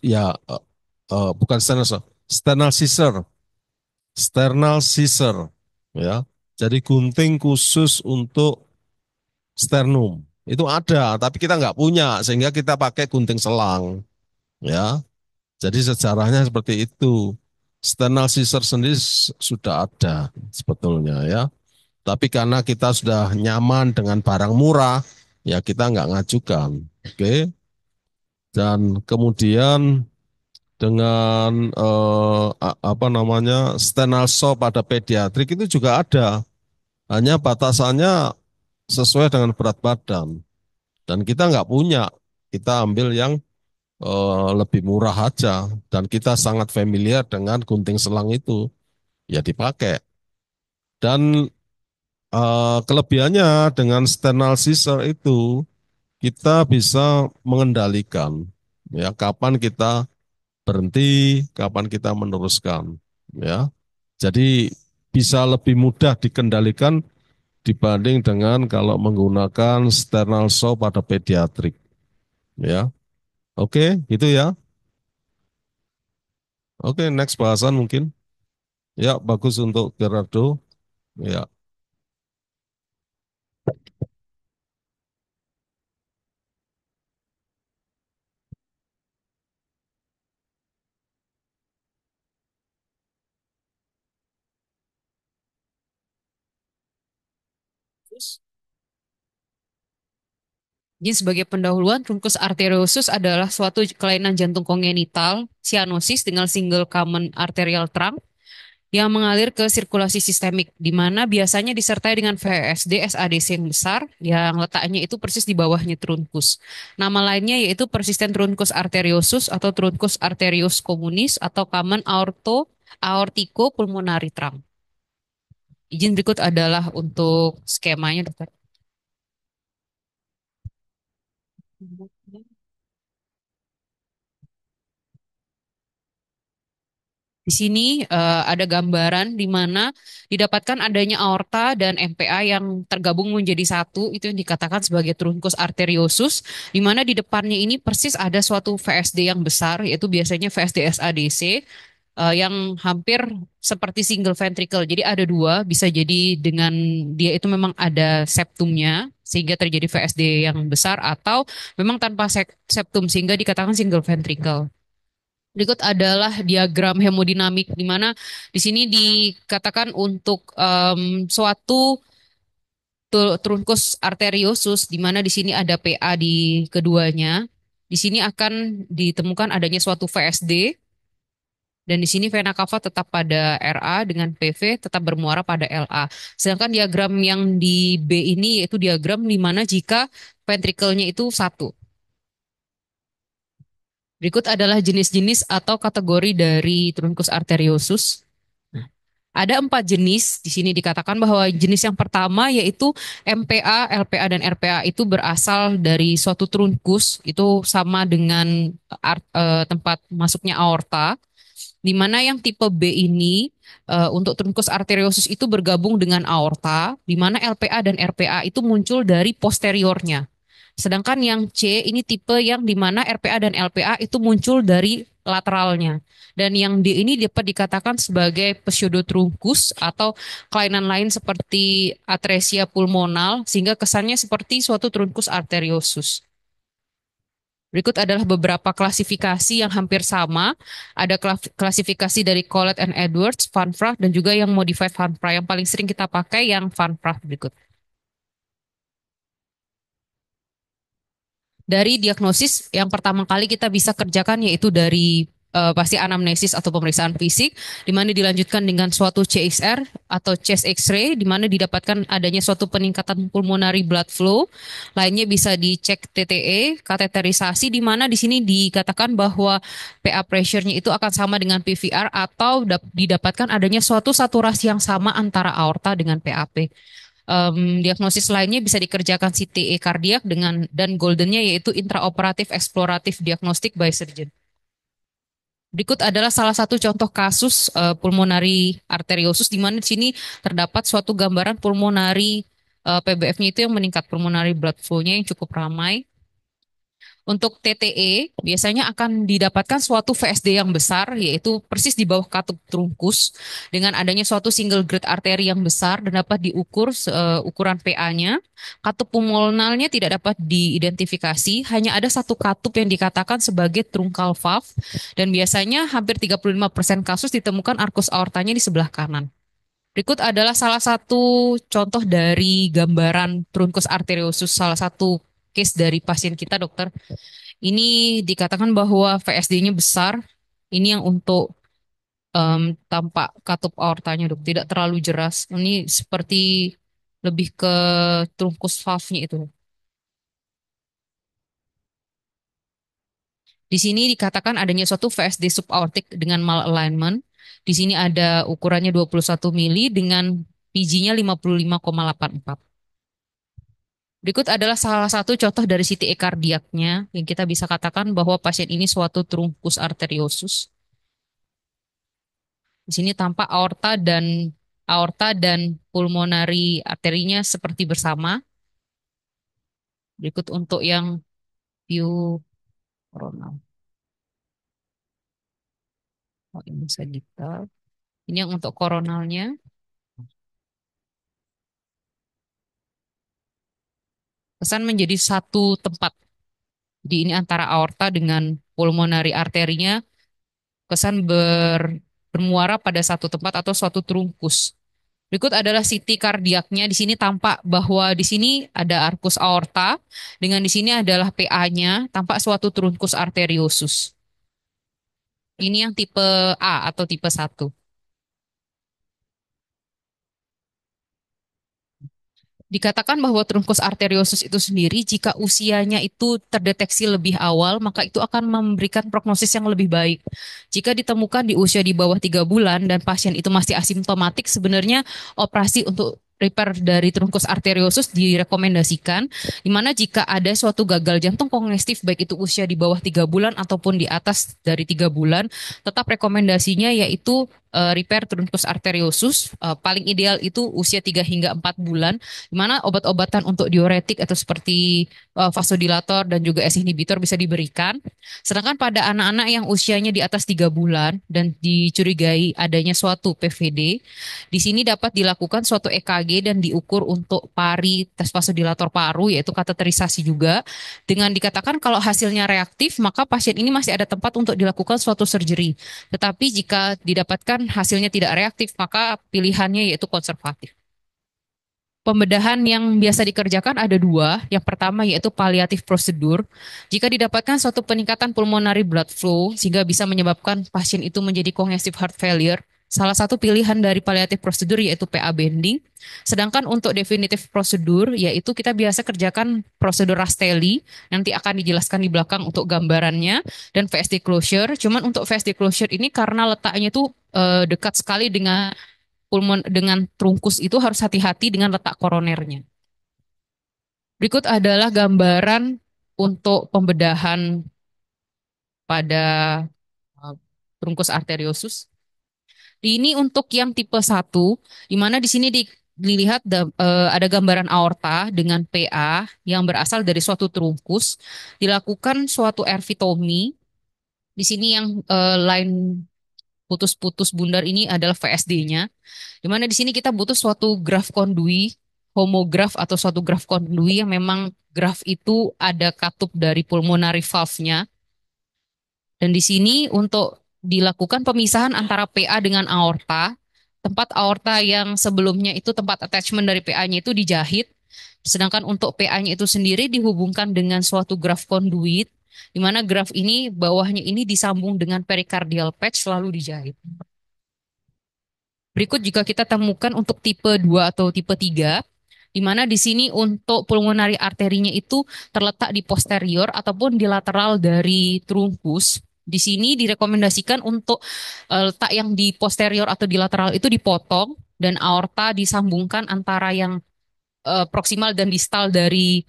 Ya bukan sternal saw, sternal scissor. Sternal scissor ya. Jadi gunting khusus untuk sternum. Itu ada, tapi kita nggak punya sehingga kita pakai gunting selang ya. Jadi sejarahnya seperti itu. Sternal scissor sendiri sudah ada sebetulnya ya. Tapi karena kita sudah nyaman dengan barang murah, ya kita nggak ngajukan. Oke. Dan kemudian dengan apa namanya sternal saw pada pediatrik itu juga ada. Hanya batasannya sesuai dengan berat badan. Dan kita nggak punya. Kita ambil yang lebih murah aja. Dan kita sangat familiar dengan gunting selang itu. Ya dipakai. Dan kelebihannya dengan sternal scissor itu kita bisa mengendalikan ya kapan kita berhenti, kapan kita meneruskan ya. Jadi bisa lebih mudah dikendalikan dibanding dengan kalau menggunakan sternal saw pada pediatrik ya. Oke, gitu ya. Oke, next bahasan mungkin. Ya, bagus untuk Gerardo. Ya. Jadi sebagai pendahuluan, truncus arteriosus adalah suatu kelainan jantung kongenital, cyanosis dengan single common arterial trunk yang mengalir ke sirkulasi sistemik, di mana biasanya disertai dengan VSD SADC yang besar, yang letaknya itu persis di bawahnya truncus. Nama lainnya yaitu persisten truncus arteriosus atau truncus arterius communis atau common aortico pulmonary trunk. Izin berikut adalah untuk skemanya, dokter. Di sini ada gambaran di mana didapatkan adanya aorta dan MPA yang tergabung menjadi satu, itu yang dikatakan sebagai truncus arteriosus, di mana di depannya ini persis ada suatu VSD yang besar, yaitu biasanya VSD SADC, yang hampir seperti single ventricle. Jadi ada dua, bisa jadi dengan dia itu memang ada septumnya, sehingga terjadi VSD yang besar, atau memang tanpa septum, sehingga dikatakan single ventricle. Berikut adalah diagram hemodinamik di mana di sini dikatakan untuk suatu truncus arteriosus di mana di sini ada PA di keduanya. Di sini akan ditemukan adanya suatu VSD dan di sini vena cava tetap pada RA dengan PV tetap bermuara pada LA. Sedangkan diagram yang di B ini yaitu diagram di mana jika ventrikelnya itu satu. Berikut adalah jenis-jenis atau kategori dari truncus arteriosus. Ada 4 jenis. Di sini dikatakan bahwa jenis yang pertama yaitu MPA, LPA, dan RPA itu berasal dari suatu trunkus. Itu sama dengan tempat masuknya aorta. Di mana yang tipe B ini untuk trunkus arteriosus itu bergabung dengan aorta. Di mana LPA dan RPA itu muncul dari posteriornya. Sedangkan yang C ini tipe yang di mana RPA dan LPA itu muncul dari lateralnya. Dan yang D ini dapat dikatakan sebagai pseudotrunkus atau kelainan lain seperti atresia pulmonal sehingga kesannya seperti suatu trunkus arteriosus. Berikut adalah beberapa klasifikasi yang hampir sama. Ada klasifikasi dari Collett and Edwards, Van Vraght, dan juga yang modified Van Vraght. Yang paling sering kita pakai yang Van Vraght berikut. Dari diagnosis yang pertama kali kita bisa kerjakan yaitu dari pasti anamnesis atau pemeriksaan fisik, di mana dilanjutkan dengan suatu CXR atau chest X-ray, di mana didapatkan adanya suatu peningkatan pulmonary blood flow. Lainnya bisa dicek TTE, kateterisasi, di mana di sini dikatakan bahwa PA pressure-nya itu akan sama dengan PVR atau didapatkan adanya suatu saturasi yang sama antara aorta dengan PAP. Diagnosis lainnya bisa dikerjakan CTE kardiak dan goldennya yaitu intraoperatif eksploratif diagnostik by surgeon. Berikut adalah salah satu contoh kasus pulmonary arteriosus di mana di sini terdapat suatu gambaran pulmonary PBF-nya itu yang meningkat, pulmonary blood flow-nya yang cukup ramai. Untuk TTE biasanya akan didapatkan suatu VSD yang besar yaitu persis di bawah katup trunkus dengan adanya suatu single grade arteri yang besar dan dapat diukur ukuran PA-nya. Katup pulmonalnya tidak dapat diidentifikasi, hanya ada satu katup yang dikatakan sebagai truncal valve dan biasanya hampir 35% kasus ditemukan arkus aortanya di sebelah kanan. Berikut adalah salah satu contoh dari gambaran trunkus arteriosus, salah satu case dari pasien kita, dokter. Ini dikatakan bahwa VSD-nya besar. Ini yang untuk tampak katup aortanya, dok. Tidak terlalu jelas. Ini seperti lebih ke trunkus valve-nya itu. Di sini dikatakan adanya suatu VSD subaortic dengan malalignment. Di sini ada ukurannya 21 mili dengan PG-nya 55,84. Berikut adalah salah satu contoh dari CTE kardiaknya yang kita bisa katakan bahwa pasien ini suatu trunkus arteriosus. Di sini tampak aorta dan pulmonary arterinya seperti bersama. Berikut untuk yang view coronal. Oh, ini sagittal. Ini yang untuk koronalnya. Kesan menjadi satu tempat. Jadi ini antara aorta dengan pulmonary arterinya kesan bermuara pada satu tempat atau suatu trunkus. Berikut adalah CT kardiaknya. Di sini tampak bahwa di sini ada arkus aorta dengan di sini adalah PA-nya, tampak suatu trunkus arteriosus. Ini yang tipe A atau tipe 1. Dikatakan bahwa trunkus arteriosus itu sendiri jika usianya itu terdeteksi lebih awal maka itu akan memberikan prognosis yang lebih baik. Jika ditemukan di usia di bawah 3 bulan dan pasien itu masih asimptomatik sebenarnya operasi untuk repair dari trunkus arteriosus direkomendasikan, di mana jika ada suatu gagal jantung kongestif baik itu usia di bawah 3 bulan ataupun di atas dari 3 bulan, tetap rekomendasinya yaitu repair trunkus arteriosus, paling ideal itu usia 3 hingga 4 bulan, di mana obat-obatan untuk diuretik atau seperti vasodilator dan juga ACE inhibitor bisa diberikan. Sedangkan pada anak-anak yang usianya di atas 3 bulan dan dicurigai adanya suatu PVD, di sini dapat dilakukan suatu EKG dan diukur untuk pari, tes vasodilator paru yaitu kateterisasi juga. Dengan dikatakan kalau hasilnya reaktif maka pasien ini masih ada tempat untuk dilakukan suatu surgery. Tetapi jika didapatkan hasilnya tidak reaktif maka pilihannya yaitu konservatif. pembedahan yang biasa dikerjakan ada dua. Yang pertama yaitu paliatif prosedur. Jika didapatkan suatu peningkatan pulmonary blood flow sehingga bisa menyebabkan pasien itu menjadi congestive heart failure, salah satu pilihan dari paliatif prosedur yaitu PA bending. Sedangkan untuk definitif prosedur yaitu kita biasa kerjakan prosedur Rastelli, nanti akan dijelaskan di belakang untuk gambarannya, dan VSD closure. Cuman untuk VSD closure ini karena letaknya itu dekat sekali dengan dengan trunkus itu harus hati-hati dengan letak koronernya. Berikut adalah gambaran untuk pembedahan pada trunkus arteriosus. Ini untuk yang tipe 1, di mana di sini dilihat ada gambaran aorta dengan PA yang berasal dari suatu trunkus, dilakukan suatu ervitomi. Di sini yang line putus-putus bundar ini adalah VSD-nya. Di mana di sini kita butuh suatu graf kondui, homograf atau suatu graf kondui yang memang graf itu ada katup dari pulmonary valve-nya. Dan di sini untuk dilakukan pemisahan antara PA dengan aorta, tempat aorta yang sebelumnya itu tempat attachment dari PA-nya itu dijahit, sedangkan untuk PA-nya itu sendiri dihubungkan dengan suatu graf konduit, di mana graf ini bawahnya ini disambung dengan pericardial patch lalu dijahit. Berikut jika kita temukan untuk tipe 2 atau tipe 3, di mana di sini untuk pulmonary arterinya itu terletak di posterior ataupun di lateral dari trunkus. Di sini direkomendasikan untuk letak yang di posterior atau di lateral itu dipotong dan aorta disambungkan antara yang proksimal dan distal dari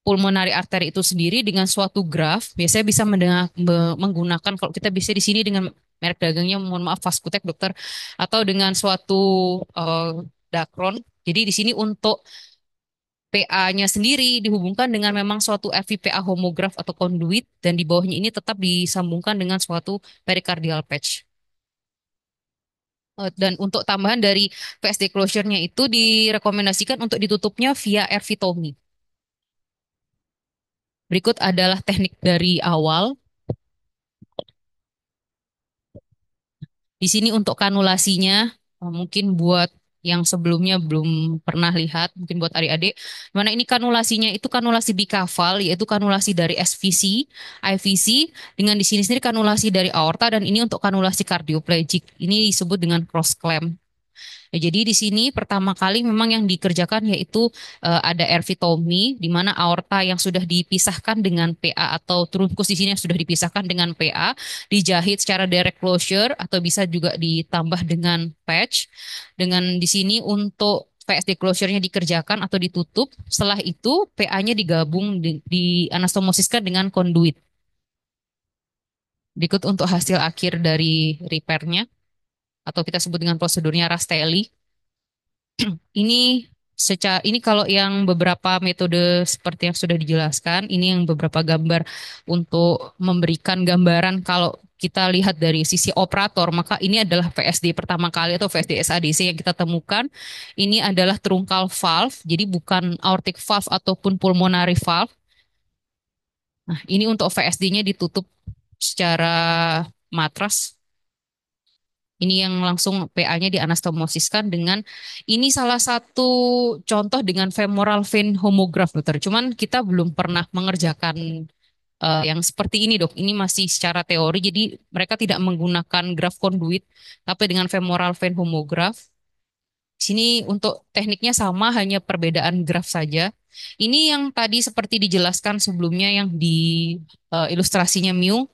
pulmonary artery itu sendiri dengan suatu graf. Biasanya bisa menggunakan, kalau kita bisa di sini dengan merek dagangnya, mohon maaf Vascutek dokter, atau dengan suatu Dacron. Jadi di sini untuk PA-nya sendiri dihubungkan dengan memang suatu FVPA homograf atau konduit, dan di bawahnya ini tetap disambungkan dengan suatu pericardial patch. Dan untuk tambahan dari VSD closure-nya itu direkomendasikan untuk ditutupnya via ervitomi. Berikut adalah teknik dari awal. Di sini untuk kanulasinya, mungkin buat yang sebelumnya belum pernah lihat, mungkin buat adik-adik, mana ini kanulasinya itu kanulasi bikafal, yaitu kanulasi dari SVC, IVC, dengan di sini sendiri kanulasi dari aorta, dan ini untuk kanulasi kardioplegik. Ini disebut dengan cross clamp. Ya, jadi di sini pertama kali memang yang dikerjakan yaitu ada ervitomi, di mana aorta yang sudah dipisahkan dengan PA atau trunkus di sini yang sudah dipisahkan dengan PA dijahit secara direct closure atau bisa juga ditambah dengan patch. Dengan di sini untuk VSD closure-nya dikerjakan atau ditutup. Setelah itu PA-nya digabung di anastomosiskan dengan konduit. Berikut untuk hasil akhir dari repair-nya, atau kita sebut dengan prosedurnya Rastelli. Ini kalau yang beberapa metode seperti yang sudah dijelaskan, ini yang beberapa gambar untuk memberikan gambaran kalau kita lihat dari sisi operator, maka ini adalah VSD pertama kali atau VSD SADC yang kita temukan. Ini adalah truncal valve, jadi bukan aortic valve ataupun pulmonary valve. Nah, ini untuk VSD-nya ditutup secara matras. Ini yang langsung PA-nya dianastomosiskan dengan, ini salah satu contoh dengan femoral vein homograph dokter. Cuman kita belum pernah mengerjakan yang seperti ini dok. Ini masih secara teori, jadi mereka tidak menggunakan graf konduit, tapi dengan femoral vein homograph. Sini untuk tekniknya sama, hanya perbedaan graf saja. Ini yang tadi seperti dijelaskan sebelumnya yang di ilustrasinya Miung.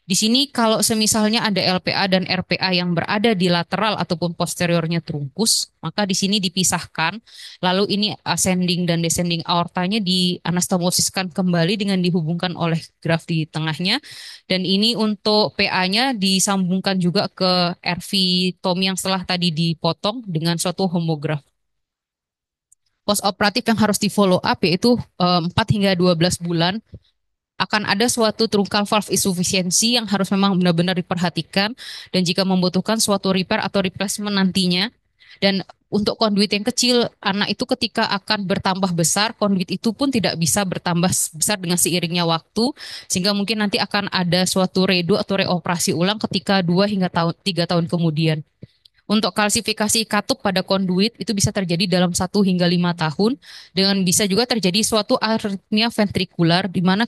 Di sini kalau semisalnya ada LPA dan RPA yang berada di lateral ataupun posteriornya trunkus, maka di sini dipisahkan. Lalu ini ascending dan descending aortanya dianastomosiskan kembali dengan dihubungkan oleh graf di tengahnya. Dan ini untuk PA-nya disambungkan juga ke ervitomi yang setelah tadi dipotong dengan suatu homograf. Post operatif yang harus di follow up yaitu 4 hingga 12 bulan. Akan ada suatu truncal valve insufficiency yang harus memang benar-benar diperhatikan, dan jika membutuhkan suatu repair atau replacement nantinya. Dan untuk konduit yang kecil, anak itu ketika akan bertambah besar, konduit itu pun tidak bisa bertambah besar dengan seiringnya waktu, sehingga mungkin nanti akan ada suatu redo atau reoperasi ulang ketika 2 hingga 3 tahun kemudian. Untuk kalsifikasi katup pada konduit itu bisa terjadi dalam 1 hingga 5 tahun, dengan bisa juga terjadi suatu aritmia ventrikular di mana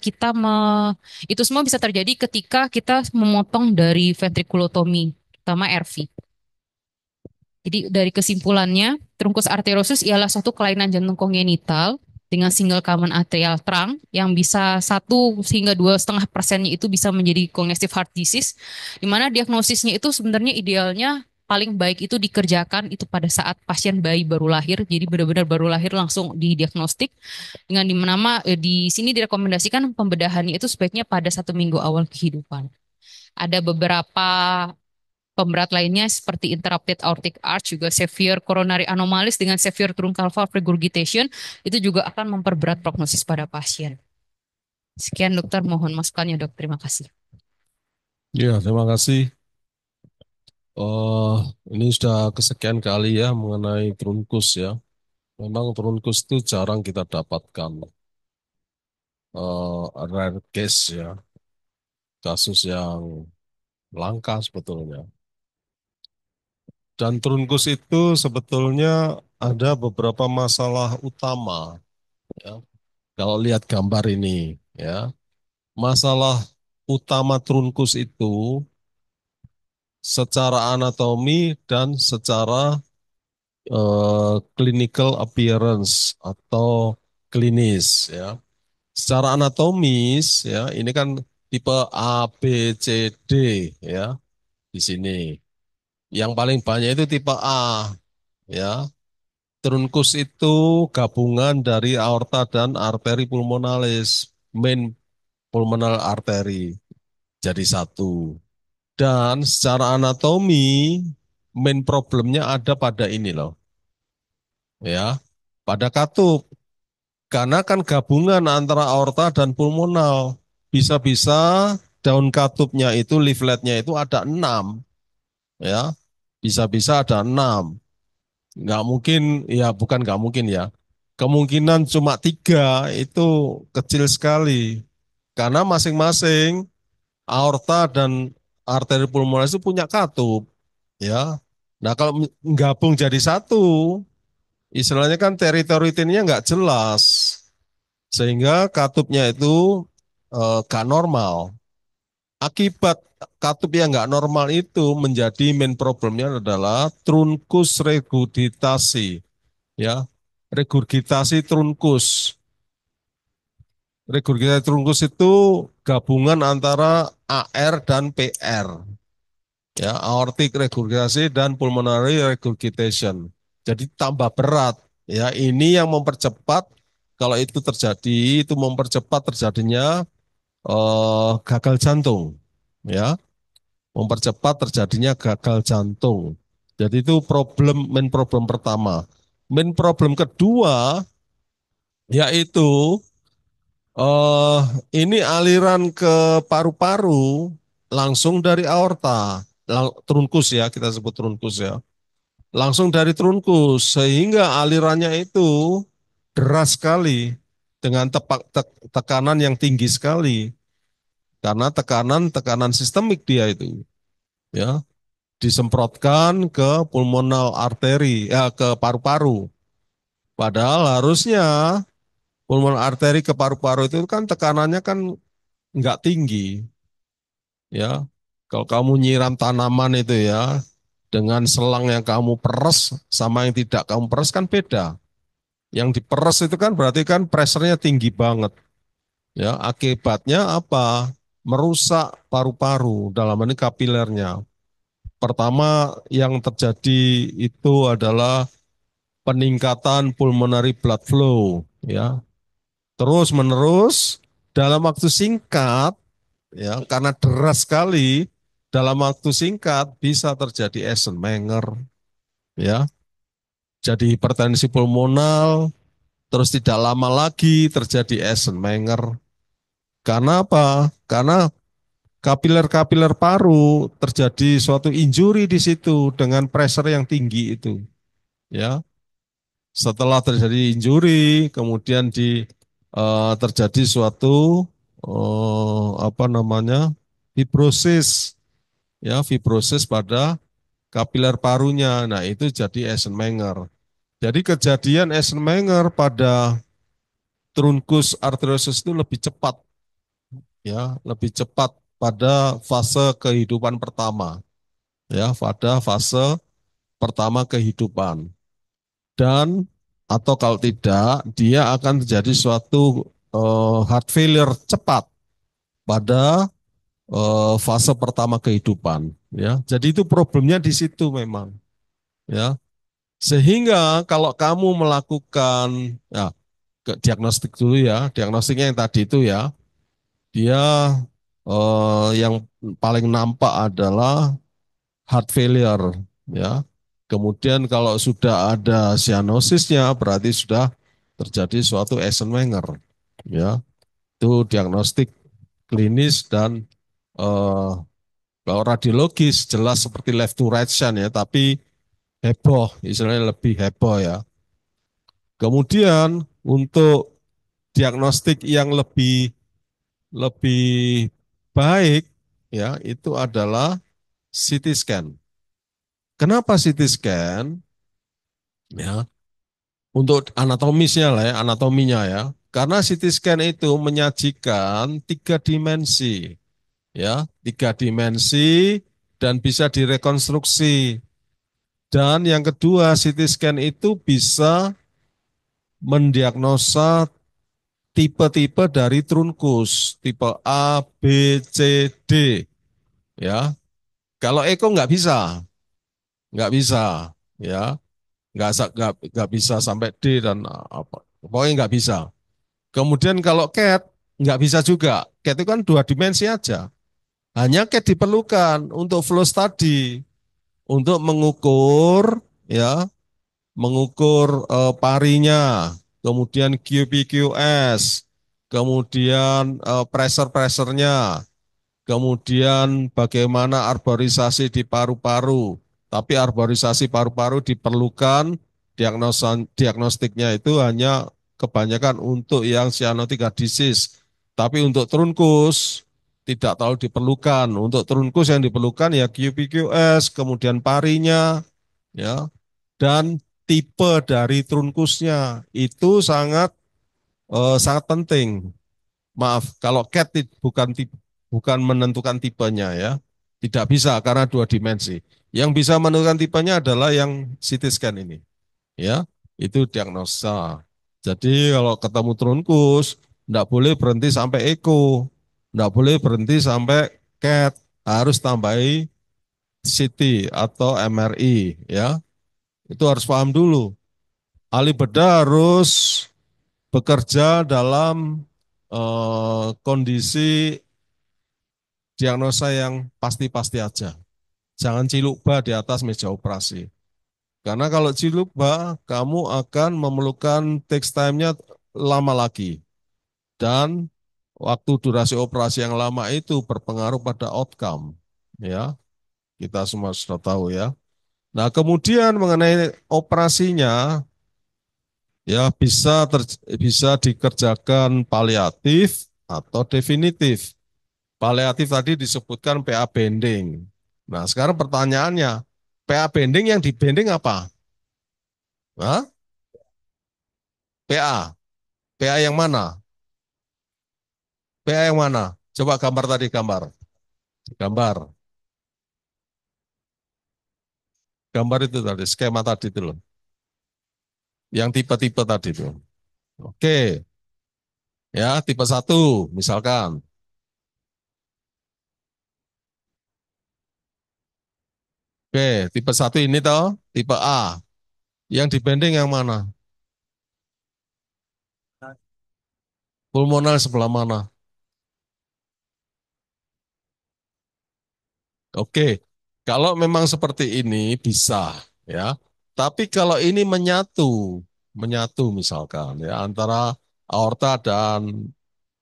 itu semua bisa terjadi ketika kita memotong dari ventrikulotomi, terutama RV. Jadi dari kesimpulannya, trunkus arteriosus ialah suatu kelainan jantung kongenital dengan single common atrial trunk yang bisa 1 hingga 2,5%-nya itu bisa menjadi congestive heart disease, di mana diagnosisnya itu sebenarnya idealnya paling baik itu dikerjakan itu pada saat pasien bayi baru lahir, jadi benar-benar baru lahir langsung didiagnostik dengan di sini direkomendasikan pembedahannya itu sebaiknya pada 1 minggu awal kehidupan. Ada beberapa pemberat lainnya seperti interrupted aortic arch, juga severe coronary anomalies dengan severe truncal valve regurgitation, itu juga akan memperberat prognosis pada pasien. Sekian dokter, mohon masukannya dok. Terima kasih. Ya, terima kasih. Ini sudah kesekian kali ya mengenai trunkus ya. Memang trunkus itu jarang kita dapatkan. Rare case ya, kasus yang langka sebetulnya. Dan trunkus itu sebetulnya ada beberapa masalah utama ya. Kalau lihat gambar ini ya, masalah utama trunkus itu secara anatomi dan secara clinical appearance atau klinis ya. Secara anatomis ya, ini kan tipe A, B, C, D ya di sini. Yang paling banyak itu tipe A ya. Trunkus itu gabungan dari aorta dan arteri pulmonalis, main pulmonal artery jadi satu. Dan secara anatomi main problemnya ada pada ini loh. Ya, pada katup. Karena kan gabungan antara aorta dan pulmonal. Bisa-bisa daun katupnya itu, leafletnya itu ada 6. Ya, bisa-bisa ada 6. Nggak mungkin, ya bukan nggak mungkin ya. Kemungkinan cuma 3 itu kecil sekali. Karena masing-masing aorta dan arteri pulmonalis itu punya katup. Ya, nah kalau gabung jadi satu, istilahnya kan teritori-teritorinya nggak jelas. Sehingga katupnya itu nggak normal. Akibat katup yang nggak normal itu menjadi main problemnya adalah trunkus regurgitasi. Ya, regurgitasi trunkus. Regurgitasi trunkus itu gabungan antara AR dan PR. Ya, aortic regurgitasi dan pulmonary regurgitation. Jadi tambah berat. Ya, ini yang mempercepat kalau itu terjadi, itu mempercepat terjadinya gagal jantung. Ya, mempercepat terjadinya gagal jantung. Jadi itu main problem pertama. Main problem kedua yaitu eh ini aliran ke paru-paru langsung dari aorta, trunkus ya, kita sebut trunkus ya. Langsung dari trunkus sehingga alirannya itu deras sekali dengan tekanan yang tinggi sekali karena tekanan sistemik dia itu ya disemprotkan ke pulmonal arteri ya ke paru-paru. Padahal harusnya pulmonal arteri ke paru-paru itu kan tekanannya kan nggak tinggi ya. Kalau kamu nyiram tanaman itu ya dengan selang yang kamu peres sama yang tidak kamu peres kan beda. Yang diperes itu kan berarti kan pressure-nya tinggi banget. Ya, akibatnya apa? Merusak paru-paru dalam ini kapilernya. Pertama yang terjadi itu adalah peningkatan pulmonary blood flow ya. Terus menerus dalam waktu singkat ya karena deras sekali dalam waktu singkat bisa terjadi Eisenmenger ya. Jadi hipertensi pulmonal terus tidak lama lagi terjadi Eisenmenger. Karena apa? Karena kapiler-kapiler paru terjadi suatu injury di situ dengan pressure yang tinggi itu ya. Setelah terjadi injury, kemudian terjadi suatu apa namanya fibrosis, ya fibrosis pada kapiler parunya. Nah, itu jadi Eisenmenger. Jadi kejadian Eisenmenger pada trunkus arteriosus itu lebih cepat, ya, lebih cepat pada fase kehidupan pertama, ya, pada fase pertama kehidupan. Dan atau kalau tidak, dia akan terjadi suatu heart failure cepat pada fase pertama kehidupan, ya. Jadi itu problemnya di situ memang, ya. Sehingga kalau kamu melakukan, ya, diagnostik dulu ya, diagnostiknya yang tadi itu ya, dia yang paling nampak adalah heart failure, ya. Kemudian kalau sudah ada cyanosisnya berarti sudah terjadi suatu Eisenmenger, ya. Itu diagnostik klinis dan eh, kalau radiologis jelas seperti left to right shunt ya, tapi heboh, istilahnya lebih heboh ya. Kemudian untuk diagnostik yang lebih lebih baik ya itu adalah CT scan. Kenapa CT scan? Ya, untuk anatomisnya lah ya, anatominya ya. Karena CT scan itu menyajikan tiga dimensi, ya, tiga dimensi dan bisa direkonstruksi. Dan yang kedua, CT scan itu bisa mendiagnosa tipe-tipe dari trunkus, tipe A, B, C, D, ya. Kalau Eko nggak bisa, ya, nggak bisa sampai D dan apa, pokoknya nggak bisa. Kemudian kalau CAT nggak bisa juga, CAT itu kan dua dimensi aja. Hanya CAT diperlukan untuk flow study, untuk mengukur, ya, mengukur parinya, kemudian QPQS, kemudian pressure-pressernya, kemudian bagaimana arborisasi di paru-paru. Tapi arborisasi paru-paru diperlukan, diagnostiknya itu hanya kebanyakan untuk yang cyanotic heart disease. Tapi untuk trunkus tidak terlalu diperlukan. Untuk trunkus yang diperlukan ya QPQS, kemudian parinya, ya, dan tipe dari trunkusnya itu sangat penting. Maaf, kalau CAT bukan menentukan tipenya ya. Tidak bisa karena dua dimensi. Yang bisa menentukan tipenya adalah yang CT scan ini. Ya, itu diagnosa. Jadi kalau ketemu trunkus, tidak boleh berhenti sampai echo, tidak boleh berhenti sampai CAT, harus tambahi CT atau MRI ya. Itu harus paham dulu. Ahli bedah harus bekerja dalam kondisi diagnosa yang pasti-pasti aja. Jangan cilukba di atas meja operasi. Karena kalau cilukba, kamu akan memerlukan text time-nya lama lagi. Dan waktu durasi operasi yang lama itu berpengaruh pada outcome. Ya, kita semua sudah tahu ya. Nah, kemudian mengenai operasinya, ya bisa dikerjakan paliatif atau definitif. Paliatif tadi disebutkan PA bending. Nah, sekarang pertanyaannya, PA bending yang di bending apa? Hah? PA. PA yang mana? PA yang mana? Coba gambar tadi, gambar. Gambar. Gambar itu tadi, skema tadi itu loh. Yang tipe-tipe tadi itu. Oke. Ya, tipe 1 misalkan. Oke, tipe 1 ini toh, tipe A. Yang di bending yang mana? Pulmonal sebelah mana? Oke, kalau memang seperti ini bisa ya. Tapi kalau ini menyatu misalkan ya antara aorta dan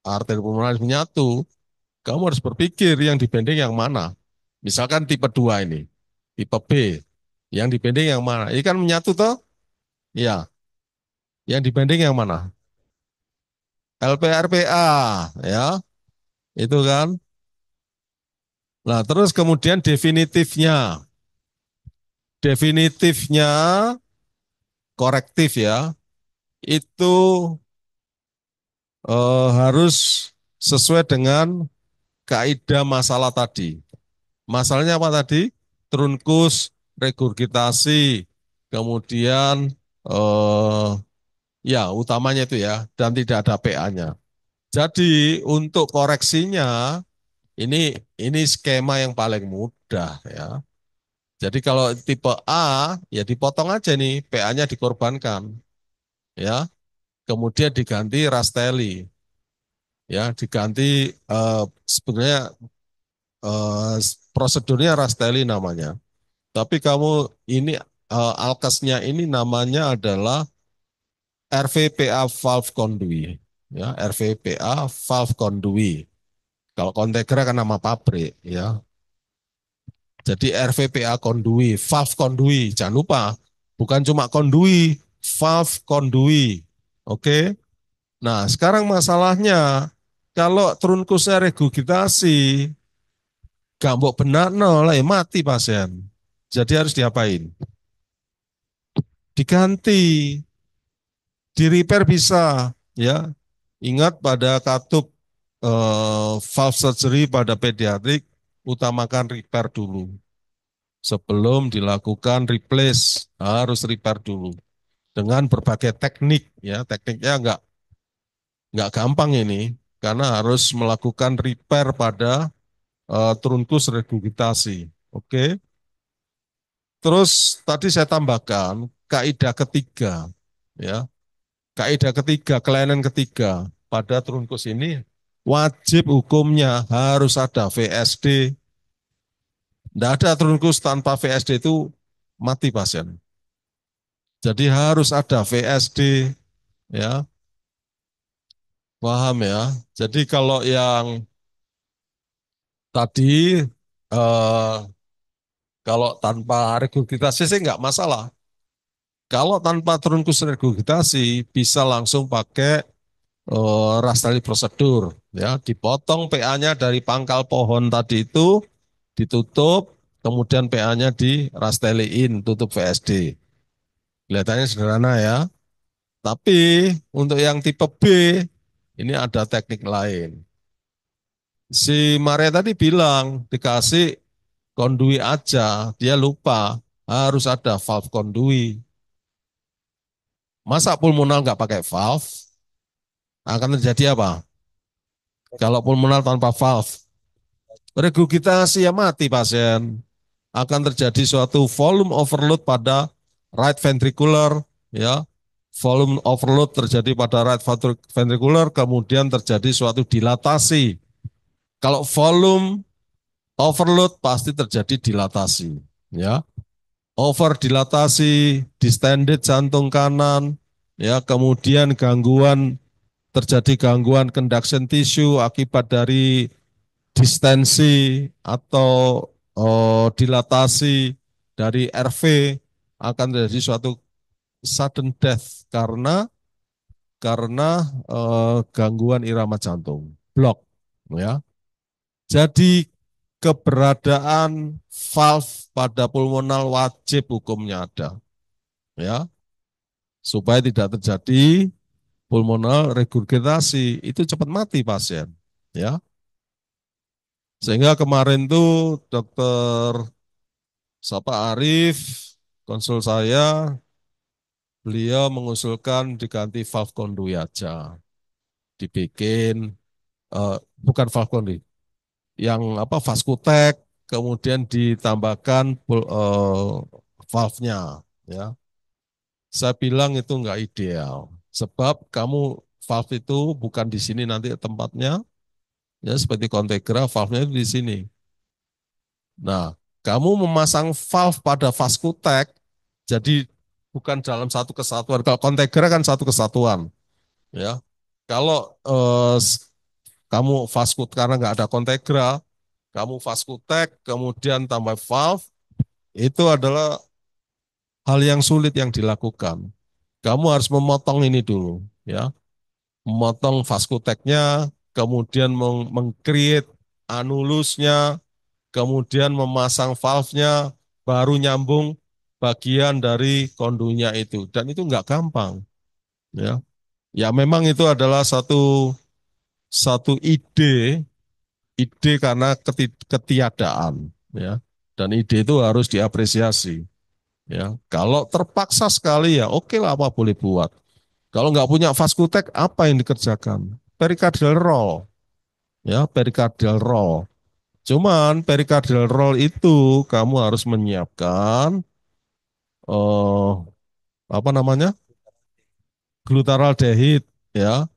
arteri pulmonalis menyatu, kamu harus berpikir yang dibending yang mana. Misalkan tipe 2 ini, tipe B, yang dibending yang mana? Ini kan menyatu toh? Ya, yang dibending yang mana? LPRPA ya, itu kan. Nah, terus kemudian definitifnya. definitifnya korektif ya, itu harus sesuai dengan kaidah masalah tadi. Masalahnya apa tadi? Trunkus, regurgitasi, kemudian ya utamanya itu ya, dan tidak ada PA-nya. Jadi untuk koreksinya ini skema yang paling mudah ya. Jadi kalau tipe A ya dipotong aja nih, PA-nya dikorbankan ya. Kemudian diganti Rastelli ya, diganti sebenarnya eh, prosedurnya Rastelli namanya. Tapi kamu ini alkesnya ini namanya adalah RVPA valve conduit ya, RVPA valve conduit. Kalau Contegra kan nama pabrik ya. Jadi RVPA conduit, valve conduit, jangan lupa bukan cuma conduit, valve conduit. Oke. Nah, sekarang masalahnya kalau trunkusnya regurgitasi, gak benar nol, mati pasien. Jadi harus diapain? Diganti, di repair bisa, ya. Ingat pada katup valve surgery pada pediatrik, utamakan repair dulu. Sebelum dilakukan replace, harus repair dulu. Dengan berbagai teknik, ya. Tekniknya nggak gampang ini, karena harus melakukan repair pada trunkus regurgitasi. Oke. Terus tadi saya tambahkan kaidah ketiga, ya. Kaidah ketiga, kelainan ketiga pada trunkus ini wajib hukumnya harus ada VSD. Tidak ada trunkus tanpa VSD itu mati pasien. Jadi harus ada VSD, ya. Paham ya? Jadi kalau yang tadi eh, kalau tanpa regurgitasi sih nggak masalah. Kalau tanpa trunkus regurgitasi bisa langsung pakai Rastelli prosedur, ya, dipotong PA-nya dari pangkal pohon tadi itu, ditutup, kemudian PA-nya di Rastelliin, tutup VSD. Kelihatannya sederhana ya. Tapi untuk yang tipe B, ini ada teknik lain. Si Maria tadi bilang dikasih kondui aja, dia lupa harus ada valve kondui. Masa pulmonal nggak pakai valve? Akan terjadi apa? Kalau pulmonal tanpa valve, regurgitasi ya mati pasien. Akan terjadi suatu volume overload pada right ventricular, ya. Volume overload terjadi pada right ventricular, kemudian terjadi suatu dilatasi. Kalau volume overload pasti terjadi dilatasi, ya. Overdilatasi, distended jantung kanan, ya, kemudian terjadi gangguan conduction tissue akibat dari distensi atau dilatasi dari RV, akan terjadi suatu sudden death karena gangguan irama jantung, blok, ya. Jadi keberadaan valve pada pulmonal wajib hukumnya ada, ya, supaya tidak terjadi pulmonal regurgitasi, itu cepat mati pasien, ya. Sehingga kemarin tuh dokter Arif konsul saya, beliau mengusulkan diganti valve conduit aja, dibikin bukan valve conduit, yang apa Vascutek, kemudian ditambahkan valve-nya, ya. Saya bilang itu enggak ideal, sebab kamu valve itu bukan di sini nanti tempatnya, ya seperti Contegra, valve-nya itu di sini. Nah, kamu memasang valve pada Vascutek, jadi bukan dalam satu kesatuan. Kalau Contegra kan satu kesatuan, ya. Kalau kamu Vascutek karena nggak ada Contegra, kamu Vascutek kemudian tambah valve, itu adalah hal yang sulit yang dilakukan. Kamu harus memotong ini dulu, ya. Memotong Vascuteknya, kemudian meng-create anulusnya, kemudian memasang valve-nya, baru nyambung bagian dari kondunya itu. Dan itu nggak gampang. Ya, ya memang itu adalah satu satu ide karena ketiadaan. Ya, dan ide itu harus diapresiasi. Ya, kalau terpaksa sekali ya oke lah apa boleh buat. Kalau nggak punya vaskutek apa yang dikerjakan? Pericardial roll, ya pericardial roll. Cuman pericardial roll itu kamu harus menyiapkan eh apa namanya? Glutaraldehyde ya,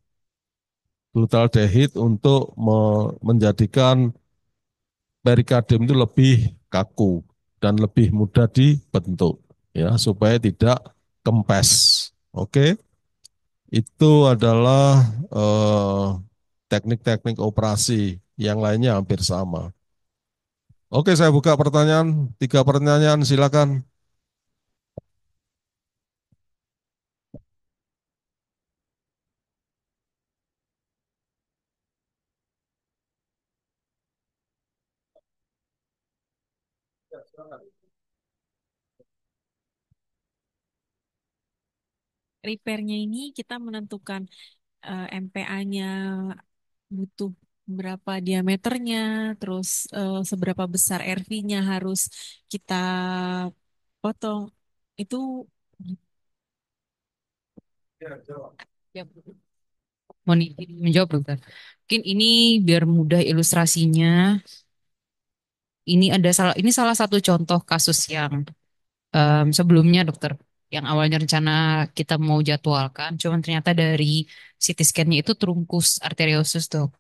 glutaraldehyde untuk menjadikan perikardium itu lebih kaku dan lebih mudah dibentuk ya supaya tidak kempes. Oke, itu adalah teknik-teknik operasi. Yang lainnya hampir sama. Oke, saya buka pertanyaan. 3 pertanyaan, silakan. Repairnya ini kita menentukan MPA-nya butuh berapa diameternya, terus seberapa besar RV-nya harus kita potong. Itu Ya, mau menjawab dokter. Mungkin ini biar mudah ilustrasinya. Ini salah satu contoh kasus yang sebelumnya dokter, yang awalnya rencana kita mau jadwalkan, cuman ternyata dari CT scan-nya itu trunkus arteriosus dok.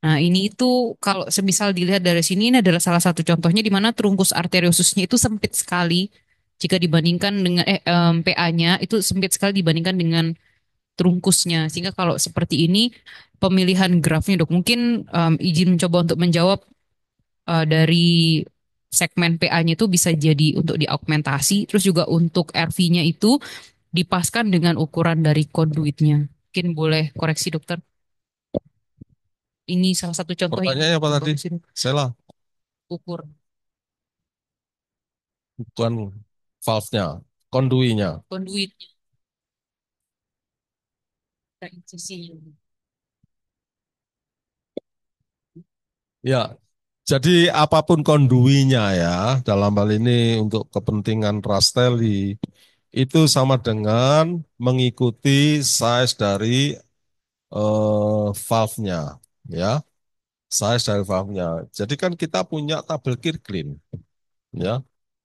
Nah ini itu kalau semisal dilihat dari sini ini adalah salah satu contohnya di mana trunkus arteriosusnya itu sempit sekali jika dibandingkan dengan PA-nya itu sempit sekali dibandingkan dengan trunkusnya. Sehingga kalau seperti ini pemilihan grafnya dok, mungkin izin mencoba untuk menjawab dari segmen PA-nya itu bisa jadi untuk diaugmentasi, terus juga untuk RV-nya itu dipaskan dengan ukuran dari konduitnya. Mungkin boleh koreksi dokter. Ini salah satu contoh yang Pertanyaannya apa tadi? bagus ini. Sela, Ukur bukan valve-nya, konduinya. konduitnya, sisinya. Ya, jadi apapun konduinya ya, dalam hal ini untuk kepentingan Rastelli, itu sama dengan mengikuti size dari valve-nya, ya, size dari valve-nya. Jadi kan kita punya tabel Kirkland, ya.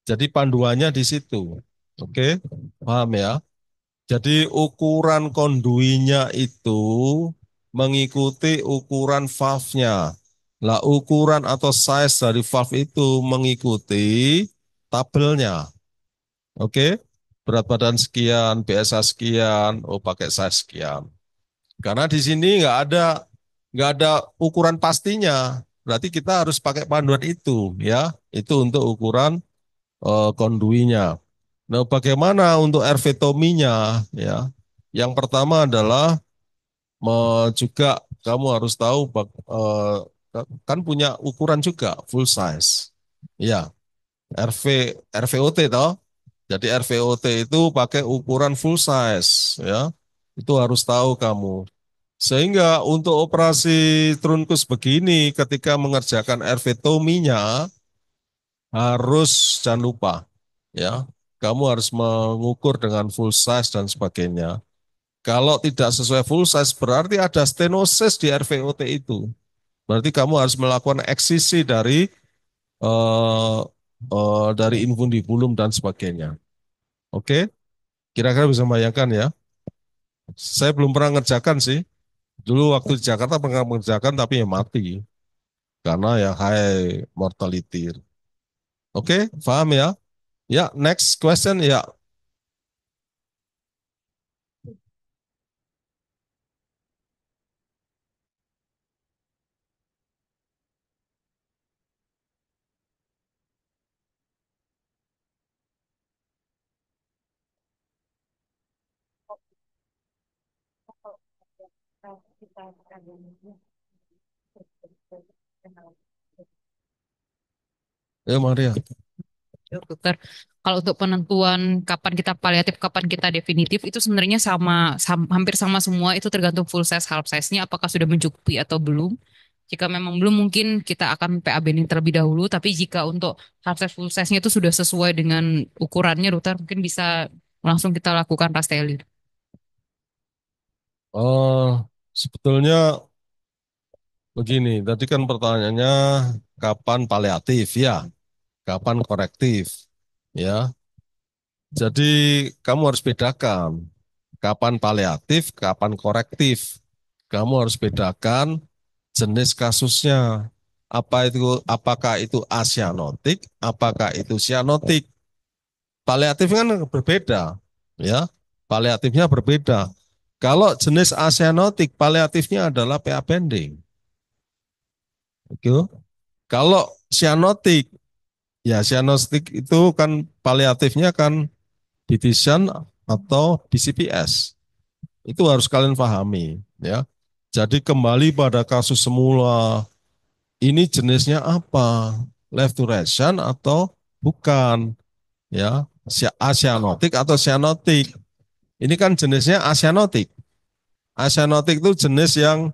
Jadi panduannya di situ. Oke, paham ya? Jadi ukuran konduinya itu mengikuti ukuran valve-nya. Lah ukuran atau size dari valve itu mengikuti tabelnya. Oke? Berat badan sekian, BSA sekian, oh pakai size sekian. Karena di sini nggak ada ukuran pastinya. Berarti kita harus pakai panduan itu ya. Itu untuk ukuran konduinya. Nah, bagaimana untuk ervetominya ya? Yang pertama adalah juga kamu harus tahu kan punya ukuran juga full size. Ya, RV RVOT toh. Jadi RVOT itu pakai ukuran full size ya. Itu harus tahu kamu. Sehingga untuk operasi trunkus begini ketika mengerjakan ervetominya harus jangan lupa ya. Kamu harus mengukur dengan full size dan sebagainya. Kalau tidak sesuai full size berarti ada stenosis di RVOT itu. Berarti kamu harus melakukan eksisi dari infundibulum dan sebagainya. Oke, kira-kira bisa membayangkan ya. Saya belum pernah ngerjakan sih. Dulu waktu di Jakarta pernah mengerjakan tapi ya mati karena ya high mortality. Oke, paham ya? Ya, next question ya. Ya Maria. Dokter, Kalau untuk penentuan kapan kita paliatif, kapan kita definitif itu sebenarnya hampir sama semua. Itu tergantung full size, half size-nya apakah sudah mencukupi atau belum. Jika memang belum, mungkin kita akan PA banding terlebih dahulu. Tapi jika untuk half size, full size-nya itu sudah sesuai dengan ukurannya, dokter mungkin bisa langsung kita lakukan Rastelli. Sebetulnya begini, tadi kan pertanyaannya kapan paliatif ya, kapan korektif ya. Jadi kamu harus bedakan kapan paliatif, kapan korektif. Kamu harus bedakan jenis kasusnya. Apakah itu asianotik, apakah itu sianotik. Paliatif kan berbeda, ya. Paliatifnya berbeda. Kalau jenis asianotik, paliatifnya adalah PA bending. Gitu. Kalau sianotik, ya sianotik itu kan paliatifnya kan division atau BCPS. Itu harus kalian pahami, ya. Jadi kembali pada kasus semula, ini jenisnya apa? Left duration atau bukan? Ya, asianotik atau cyanotik. Ini kan jenisnya asianotik. Asianotik itu jenis yang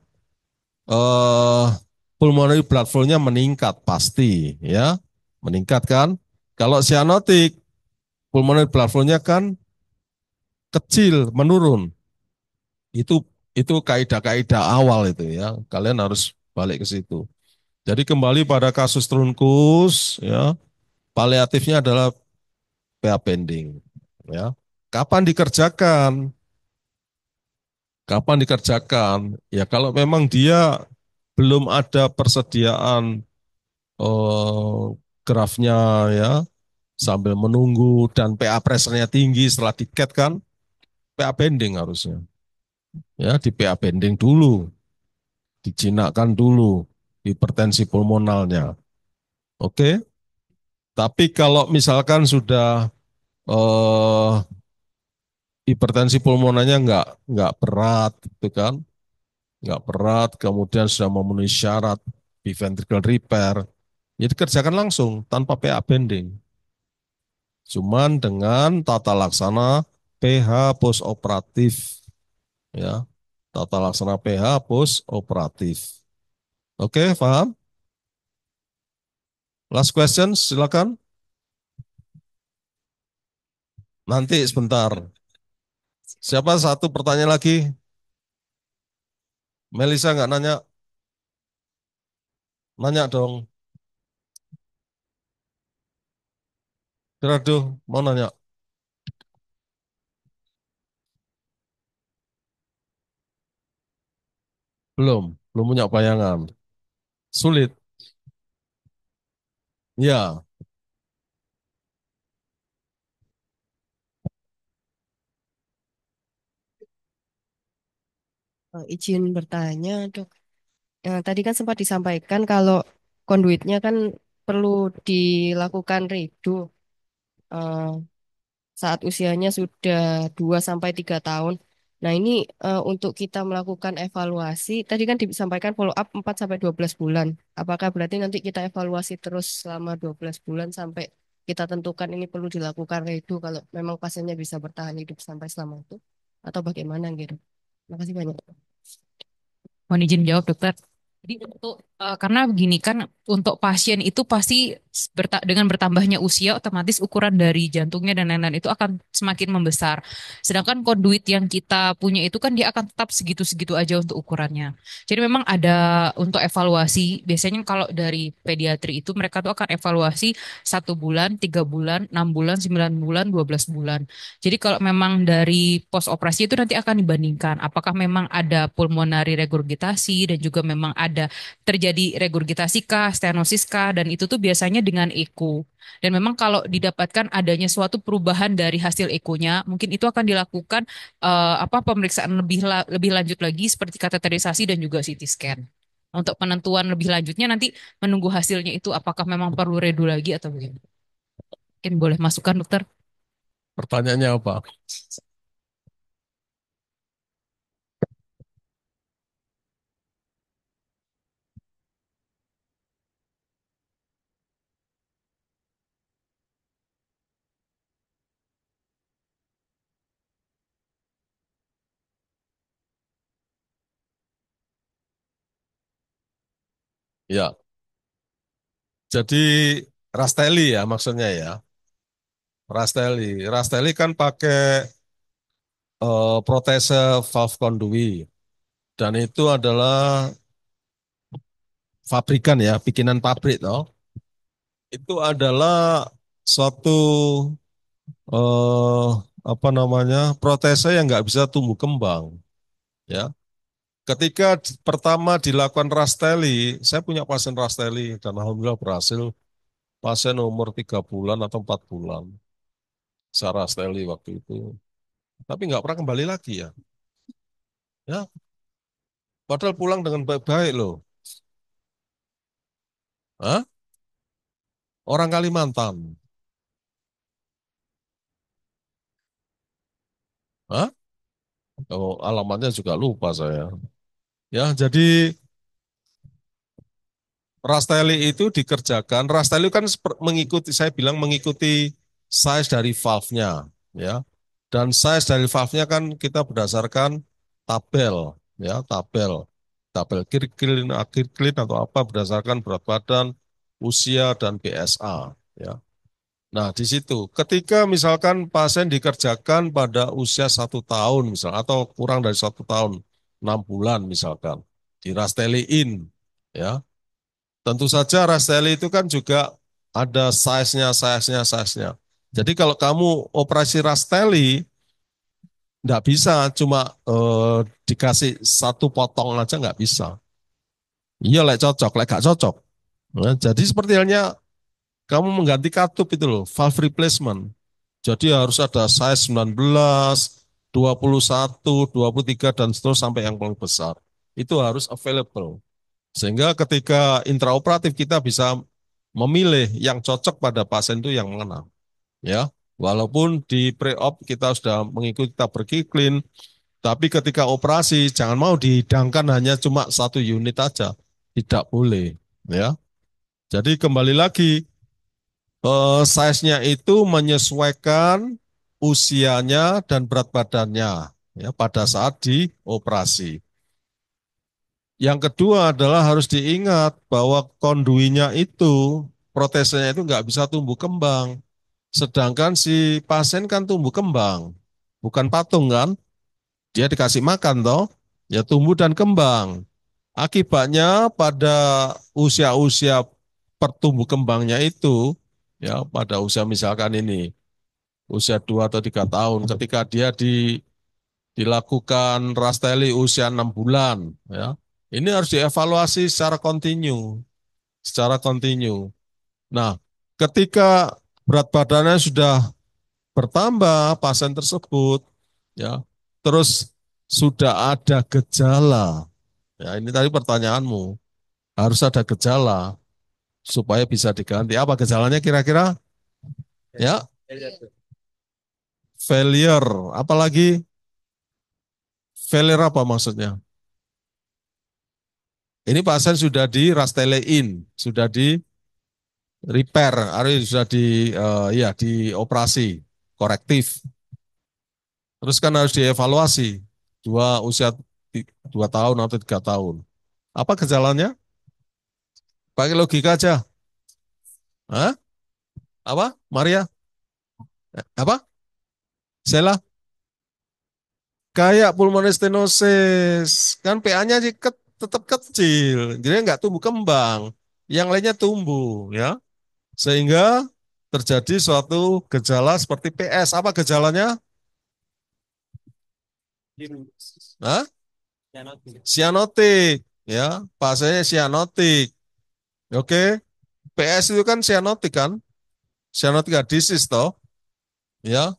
eh, pulmonary blood flow-nya meningkat pasti, ya, meningkat kan? Kalau cyanotik, pulmonary blood flow-nya kan kecil, menurun. Itu kaidah-kaidah awal itu ya. Kalian harus balik ke situ. Jadi kembali pada kasus trunkus, ya, paliatifnya adalah PA pending, ya. Kapan dikerjakan? Kapan dikerjakan? Ya kalau memang dia belum ada persediaan eh, grafnya ya, sambil menunggu dan PA pressure-nya tinggi setelah diket kan, PA pending harusnya. Ya, di PA pending dulu, dijinakkan dulu hipertensi pulmonalnya. Oke, tapi kalau misalkan sudah eh, hipertensi pulmonalnya nggak berat, gitu kan, nggak berat, kemudian sudah memenuhi syarat ventricle repair, jadi kerjakan langsung tanpa PA bending. Cuman dengan tata laksana PH post operatif, ya, tata laksana PH post operatif. Oke, paham? Last question, silakan. Nanti sebentar. Siapa satu pertanyaan lagi? Melisa nggak nanya? Nanya dong. Gerardo, mau nanya? Belum punya bayangan. Sulit. Ya, Izin bertanya, Dok. Tadi kan sempat disampaikan kalau konduitnya kan perlu dilakukan redo eh, saat usianya sudah 2 sampai 3 tahun. Nah, ini untuk kita melakukan evaluasi, tadi kan disampaikan follow up 4 sampai 12 bulan. Apakah berarti nanti kita evaluasi terus selama 12 bulan sampai kita tentukan ini perlu dilakukan redo kalau memang pasiennya bisa bertahan hidup sampai selama itu? Atau bagaimana gitu? Terima kasih banyak. Mohon izin jawab, dokter. Jadi karena begini kan untuk pasien itu pasti dengan bertambahnya usia otomatis ukuran dari jantungnya dan lain-lain itu akan semakin membesar. Sedangkan konduit yang kita punya itu kan dia akan tetap segitu-segitu aja untuk ukurannya. Jadi memang ada untuk evaluasi. Biasanya kalau dari pediatri itu mereka tuh akan evaluasi 1 bulan, 3 bulan, 6 bulan, 9 bulan, 12 bulan. Jadi kalau memang dari pos operasi itu nanti akan dibandingkan apakah memang ada pulmonari regurgitasi dan juga memang ada terjadi regurgitasi kah, stenosis kah, dan itu tuh biasanya dengan echo. Dan memang kalau didapatkan adanya suatu perubahan dari hasil ekonya, mungkin itu akan dilakukan pemeriksaan lebih lanjut lagi seperti kateterisasi dan juga CT scan. Untuk penentuan lebih lanjutnya nanti menunggu hasilnya itu apakah memang perlu redo lagi atau bagaimana. Mungkin boleh masukkan dokter. pertanyaannya apa? Ya, jadi Rastelli ya maksudnya ya. Rastelli. Rastelli kan pakai protese valve conduit. Dan itu adalah pabrikan ya, bikinan pabrik toh. Itu adalah suatu eh, apa namanya protese yang nggak bisa tumbuh kembang. Ya, ketika pertama dilakukan Rastelli, saya punya pasien Rastelli dan alhamdulillah berhasil. Pasien umur 3 bulan atau 4 bulan, saya Rastelli waktu itu. Tapi nggak pernah kembali lagi ya. Ya, padahal pulang dengan baik-baik loh. Hah? Orang Kalimantan. Hah? Oh, alamatnya juga lupa saya. Ya, jadi Rastelli itu dikerjakan. Rastelli kan mengikuti, saya bilang mengikuti size dari valve-nya, ya. Dan size dari valve-nya kan kita berdasarkan tabel, ya, tabel Kirkland, Kirkland atau apa berdasarkan berat badan, usia dan BSA, ya. Nah, di situ, ketika misalkan pasien dikerjakan pada usia 1 tahun, misal, atau kurang dari 1 tahun, 6 bulan misalkan, di Rastelli-in, ya. Tentu saja Rastelli itu kan juga ada size-nya. Jadi kalau kamu operasi Rastelli, nggak bisa cuma dikasih satu potong aja nggak bisa. Iya, lek cocok, lek gak cocok. Nah, jadi seperti halnya kamu mengganti katup itu loh, valve replacement. Jadi harus ada size 19, 21, 23, dan seterusnya sampai yang paling besar. Itu harus available. Sehingga ketika intraoperatif kita bisa memilih yang cocok pada pasien itu yang mana. Ya, walaupun di pre-op kita sudah mengikuti tabur Kirkland, tapi ketika operasi jangan mau dihidangkan hanya cuma 1 unit aja. Tidak boleh. Ya, jadi kembali lagi, size-nya itu menyesuaikan usianya dan berat badannya ya pada saat dioperasi. Yang kedua adalah harus diingat bahwa konduinya itu, protesnya itu nggak bisa tumbuh kembang. Sedangkan si pasien kan tumbuh kembang, bukan patung kan? Dia dikasih makan toh, ya tumbuh dan kembang. Akibatnya pada usia-usia pertumbuh kembangnya itu, ya pada usia misalkan ini, usia 2 atau 3 tahun, ketika dia dilakukan Rastelli usia 6 bulan, ya, ini harus dievaluasi secara kontinu. Nah, ketika berat badannya sudah bertambah pasien tersebut, ya, terus sudah ada gejala. Ya, ini tadi pertanyaanmu, harus ada gejala supaya bisa diganti. Apa gejalanya kira-kira? Ya, failure. Apalagi failure apa maksudnya? Ini pasien sudah di Rastelli-in, sudah di repair, artinya sudah ya dioperasi korektif. Terus kan harus dievaluasi usia 2 tahun atau 3 tahun. Apa gejalanya? Pakai logika aja. Hah? Apa? Maria? Apa? Sela? Kayak pulmonary stenosis. Kan PA-nya tetap kecil. Jadi nggak tumbuh kembang. Yang lainnya tumbuh. Ya. Sehingga terjadi suatu gejala seperti PS. Apa gejalanya? Hah? Sianotik. Ya. Pasiennya sianotik. Oke. PS itu kan sianotik kan? Sianotik disease toh. Ya.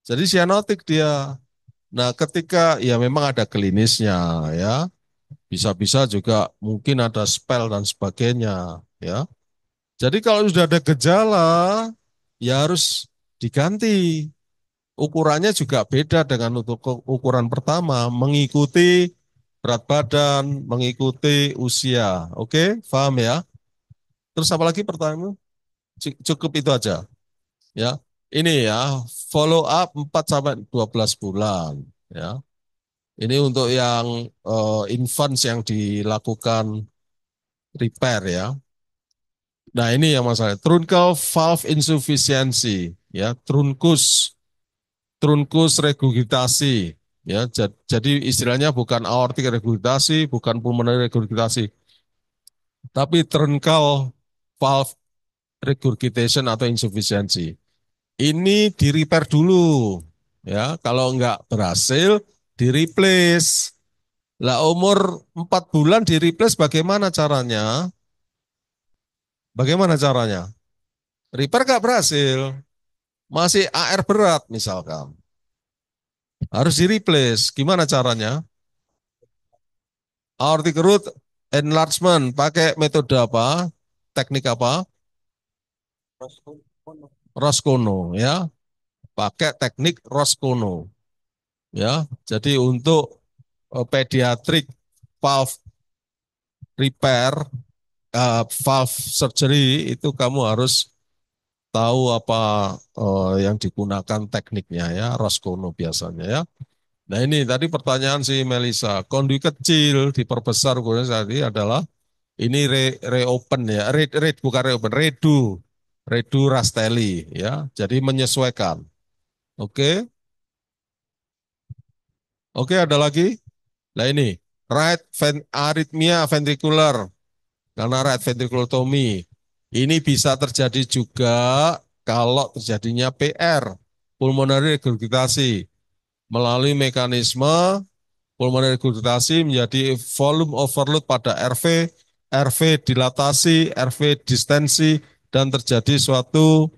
Jadi sianotik dia. Nah, ketika ya memang ada klinisnya ya, bisa-bisa juga mungkin ada spell dan sebagainya ya. Jadi kalau sudah ada gejala ya harus diganti. Ukurannya juga beda dengan untuk ukuran pertama, mengikuti berat badan, mengikuti usia. Oke, paham ya? Terus apa lagi pertanyaanmu? Cukup itu aja ya. Ini ya, follow up 4 sampai 12 bulan ya. Ini untuk yang infants yang dilakukan repair ya. Nah ini yang masalah. Truncal valve insufficiency ya, trunkus regurgitasi ya. Jadi istilahnya bukan aortic regurgitasi, bukan pulmonary regurgitasi, tapi truncal valve regurgitation atau insufficiency. Ini di repair dulu ya. Kalau enggak berhasil di replace. Lah umur 4 bulan di replace bagaimana caranya? Bagaimana caranya? Repair enggak berhasil. Masih AR berat misalkan. Harus di replace. Gimana caranya? Aortic root enlargement. Pakai metode apa? Teknik apa? Roscono ya. Pakai teknik Roscono ya. Jadi untuk pediatric valve repair, valve surgery itu kamu harus tahu apa yang digunakan tekniknya ya, Roscono biasanya ya. Nah ini tadi pertanyaan si Melisa, kondui kecil diperbesar ukurannya tadi adalah ini reopen ya, bukan reopen, redu Rastelli ya, jadi menyesuaikan. Oke, oke ada lagi. Nah ini arrhythmia ventricular karena right ventriculotomy. Ini bisa terjadi juga kalau terjadinya PR, pulmonary regurgitasi, melalui mekanisme pulmonary regurgitasi menjadi volume overload pada RV, RV dilatasi, RV distensi, dan terjadi suatu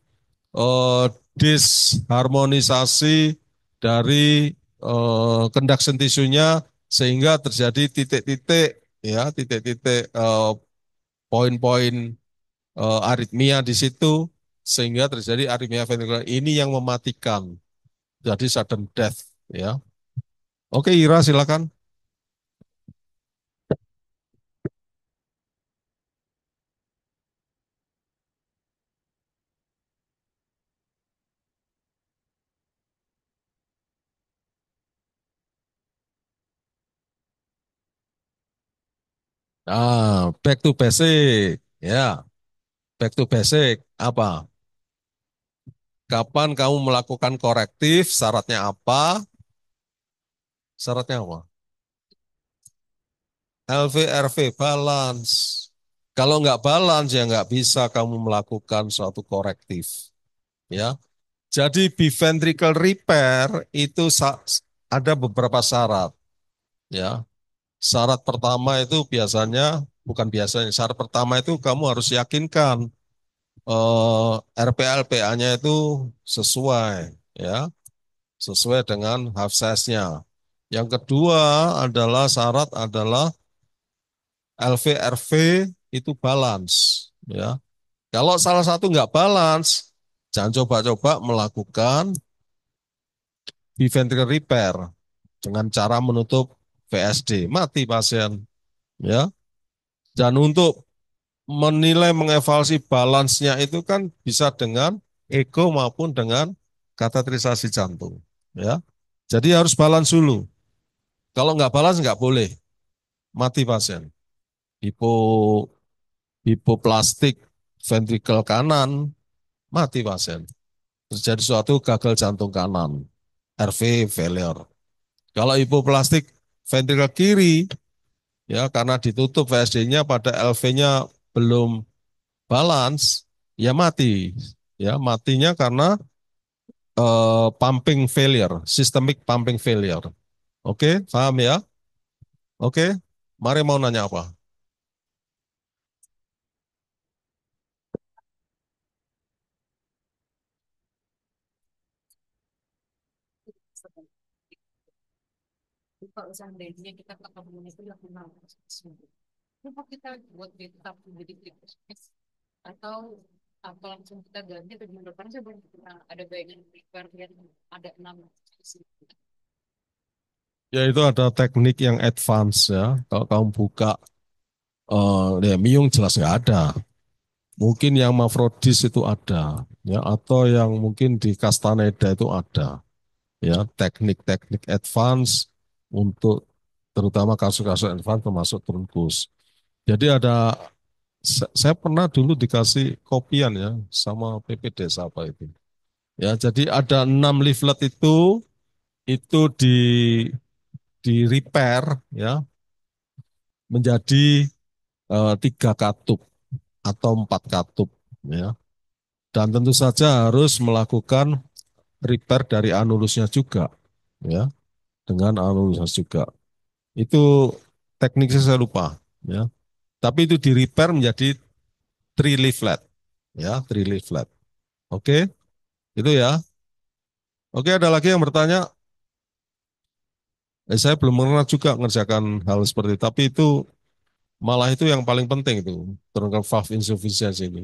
disharmonisasi dari conduction tisunya sehingga terjadi titik-titik ya, titik-titik poin-poin aritmia di situ sehingga terjadi aritmia ventrikular ini yang mematikan. Jadi sudden death ya. Oke, Ira silakan. Back to basic. Ya, back to basic. Apa? Kapan kamu melakukan korektif? Syaratnya apa? Syaratnya apa? LV, RV, balance. Kalau nggak balance ya nggak bisa kamu melakukan suatu korektif. Ya, jadi biventricle repair itu ada beberapa syarat. Ya, syarat pertama itu biasanya bukan biasanya. Syarat pertama itu kamu harus yakinkan RPA-LPA-nya itu sesuai, ya, sesuai dengan half size-nya. Yang kedua adalah syarat adalah LV-RV itu balance, ya. Kalau salah satu nggak balance, jangan coba-coba melakukan biventricular repair dengan cara menutup VSD, mati pasien, ya. Dan untuk menilai mengevaluasi balance-nya itu kan bisa dengan ego maupun dengan kateterisasi jantung, ya. Jadi harus balance dulu. Kalau nggak balance nggak boleh, mati pasien. Hipo hipoplastik ventrikel kanan, mati pasien. Terjadi suatu gagal jantung kanan, RV failure. Kalau hipoplastik ventrikel kiri, ya karena ditutup VSD-nya pada LV-nya belum balance, ya mati. Ya matinya karena pumping failure, systemic pumping failure. Oke, paham ya? Oke, mari mau nanya apa? Kalau seandainya kita ketemu itu lakukan apa kita buat dia tetap menjadi kritis atau apa langsung kita ganti atau gimana? Karena saya belum pernah ada bayangan prepare yang ada 6 Ya itu ada teknik yang advance ya. Kalau kamu buka ya Miung jelas nggak ada. Mungkin yang Mafrodis itu ada, ya atau yang mungkin di Castaneda itu ada, ya teknik-teknik advance untuk terutama kasus-kasus advance termasuk trunkus. Jadi ada Saya pernah dulu dikasih kopian ya sama PP Desa apa itu. Ya, jadi ada 6 leaflet itu di repair ya menjadi 3 katup atau 4 katup ya. Dan tentu saja harus melakukan repair dari anulusnya juga ya, dengan anulusnya juga. Itu tekniknya saya lupa ya. Tapi itu di repair menjadi 3 leaflet ya, 3 leaflet. Oke, itu ya. Oke, ada lagi yang bertanya? Saya belum pernah juga ngerjakan hal seperti itu, tapi itu malah itu yang paling penting itu, turunkan valve insufficiency ini.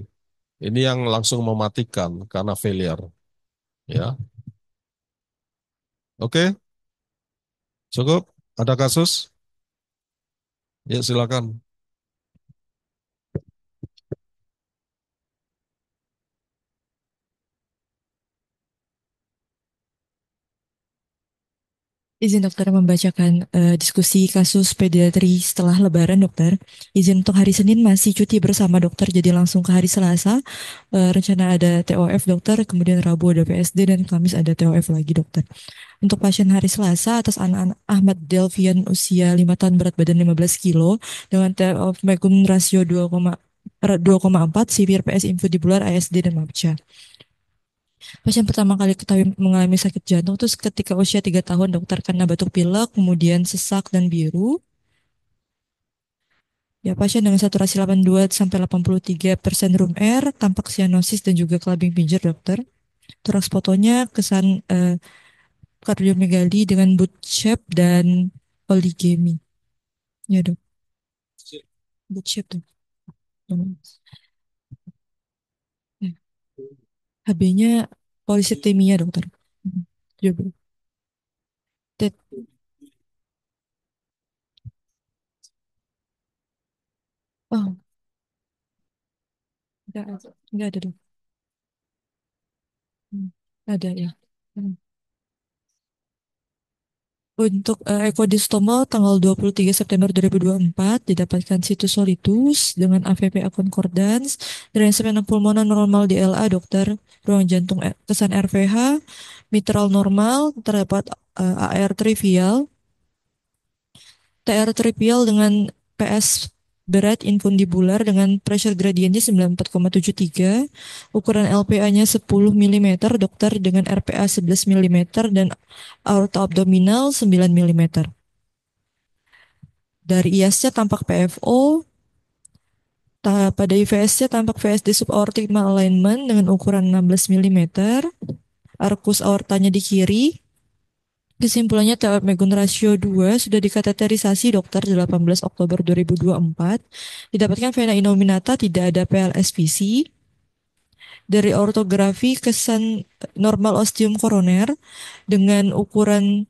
Ini yang langsung mematikan karena failure. Ya, oke, cukup. Ada kasus? Ya, silakan. Izin dokter membacakan diskusi kasus pediatri setelah Lebaran dokter. Izin untuk hari Senin masih cuti bersama dokter, jadi langsung ke hari Selasa. Rencana ada TOF dokter, kemudian Rabu ada PSD dan Kamis ada TOF lagi dokter. Untuk pasien hari Selasa atas anak-anak Ahmad Delvian usia 5 tahun berat badan 15 kilo dengan TOF Megum rasio 2,4 severe PS infundibular ASD dan MAPCA. Pasien pertama kali ketahui mengalami sakit jantung itu ketika usia 3 tahun dokter karena batuk pilek, kemudian sesak dan biru. Ya, pasien dengan saturasi 82 sampai 83% room air, tampak sianosis dan juga clubbing pinjer dokter. Toraks fotonya kesan kardiomegali dengan boot shape dan oligemi. Ya dok, boot shape tuh. Ya. HB-nya poliseptemia dokter. Coba. Tet- Oh, enggak ada dok. Hmm, ada ya. Hmm. Untuk ekodistoma tanggal 23 September 2024 didapatkan situs solitus dengan AVP concordance, drainase vena pulmoner normal di LA dokter, ruang jantung kesan RVH, mitral normal, terdapat AR trivial, TR trivial dengan PS berat infundibular dengan pressure gradientnya 94,73, ukuran LPA-nya 10 mm, dokter dengan RPA 11 mm dan aorta abdominal 9 mm. Dari IAS-nya tampak PFO, pada IVS-nya tampak VSD subaortic malalignment dengan ukuran 16 mm, arkus aortanya di kiri. Kesimpulannya TOF Megun rasio 2 sudah dikateterisasi dokter 18 Oktober 2024. Didapatkan vena innominata, tidak ada PLSVC. Dari ortografi kesan normal ostium koroner dengan ukuran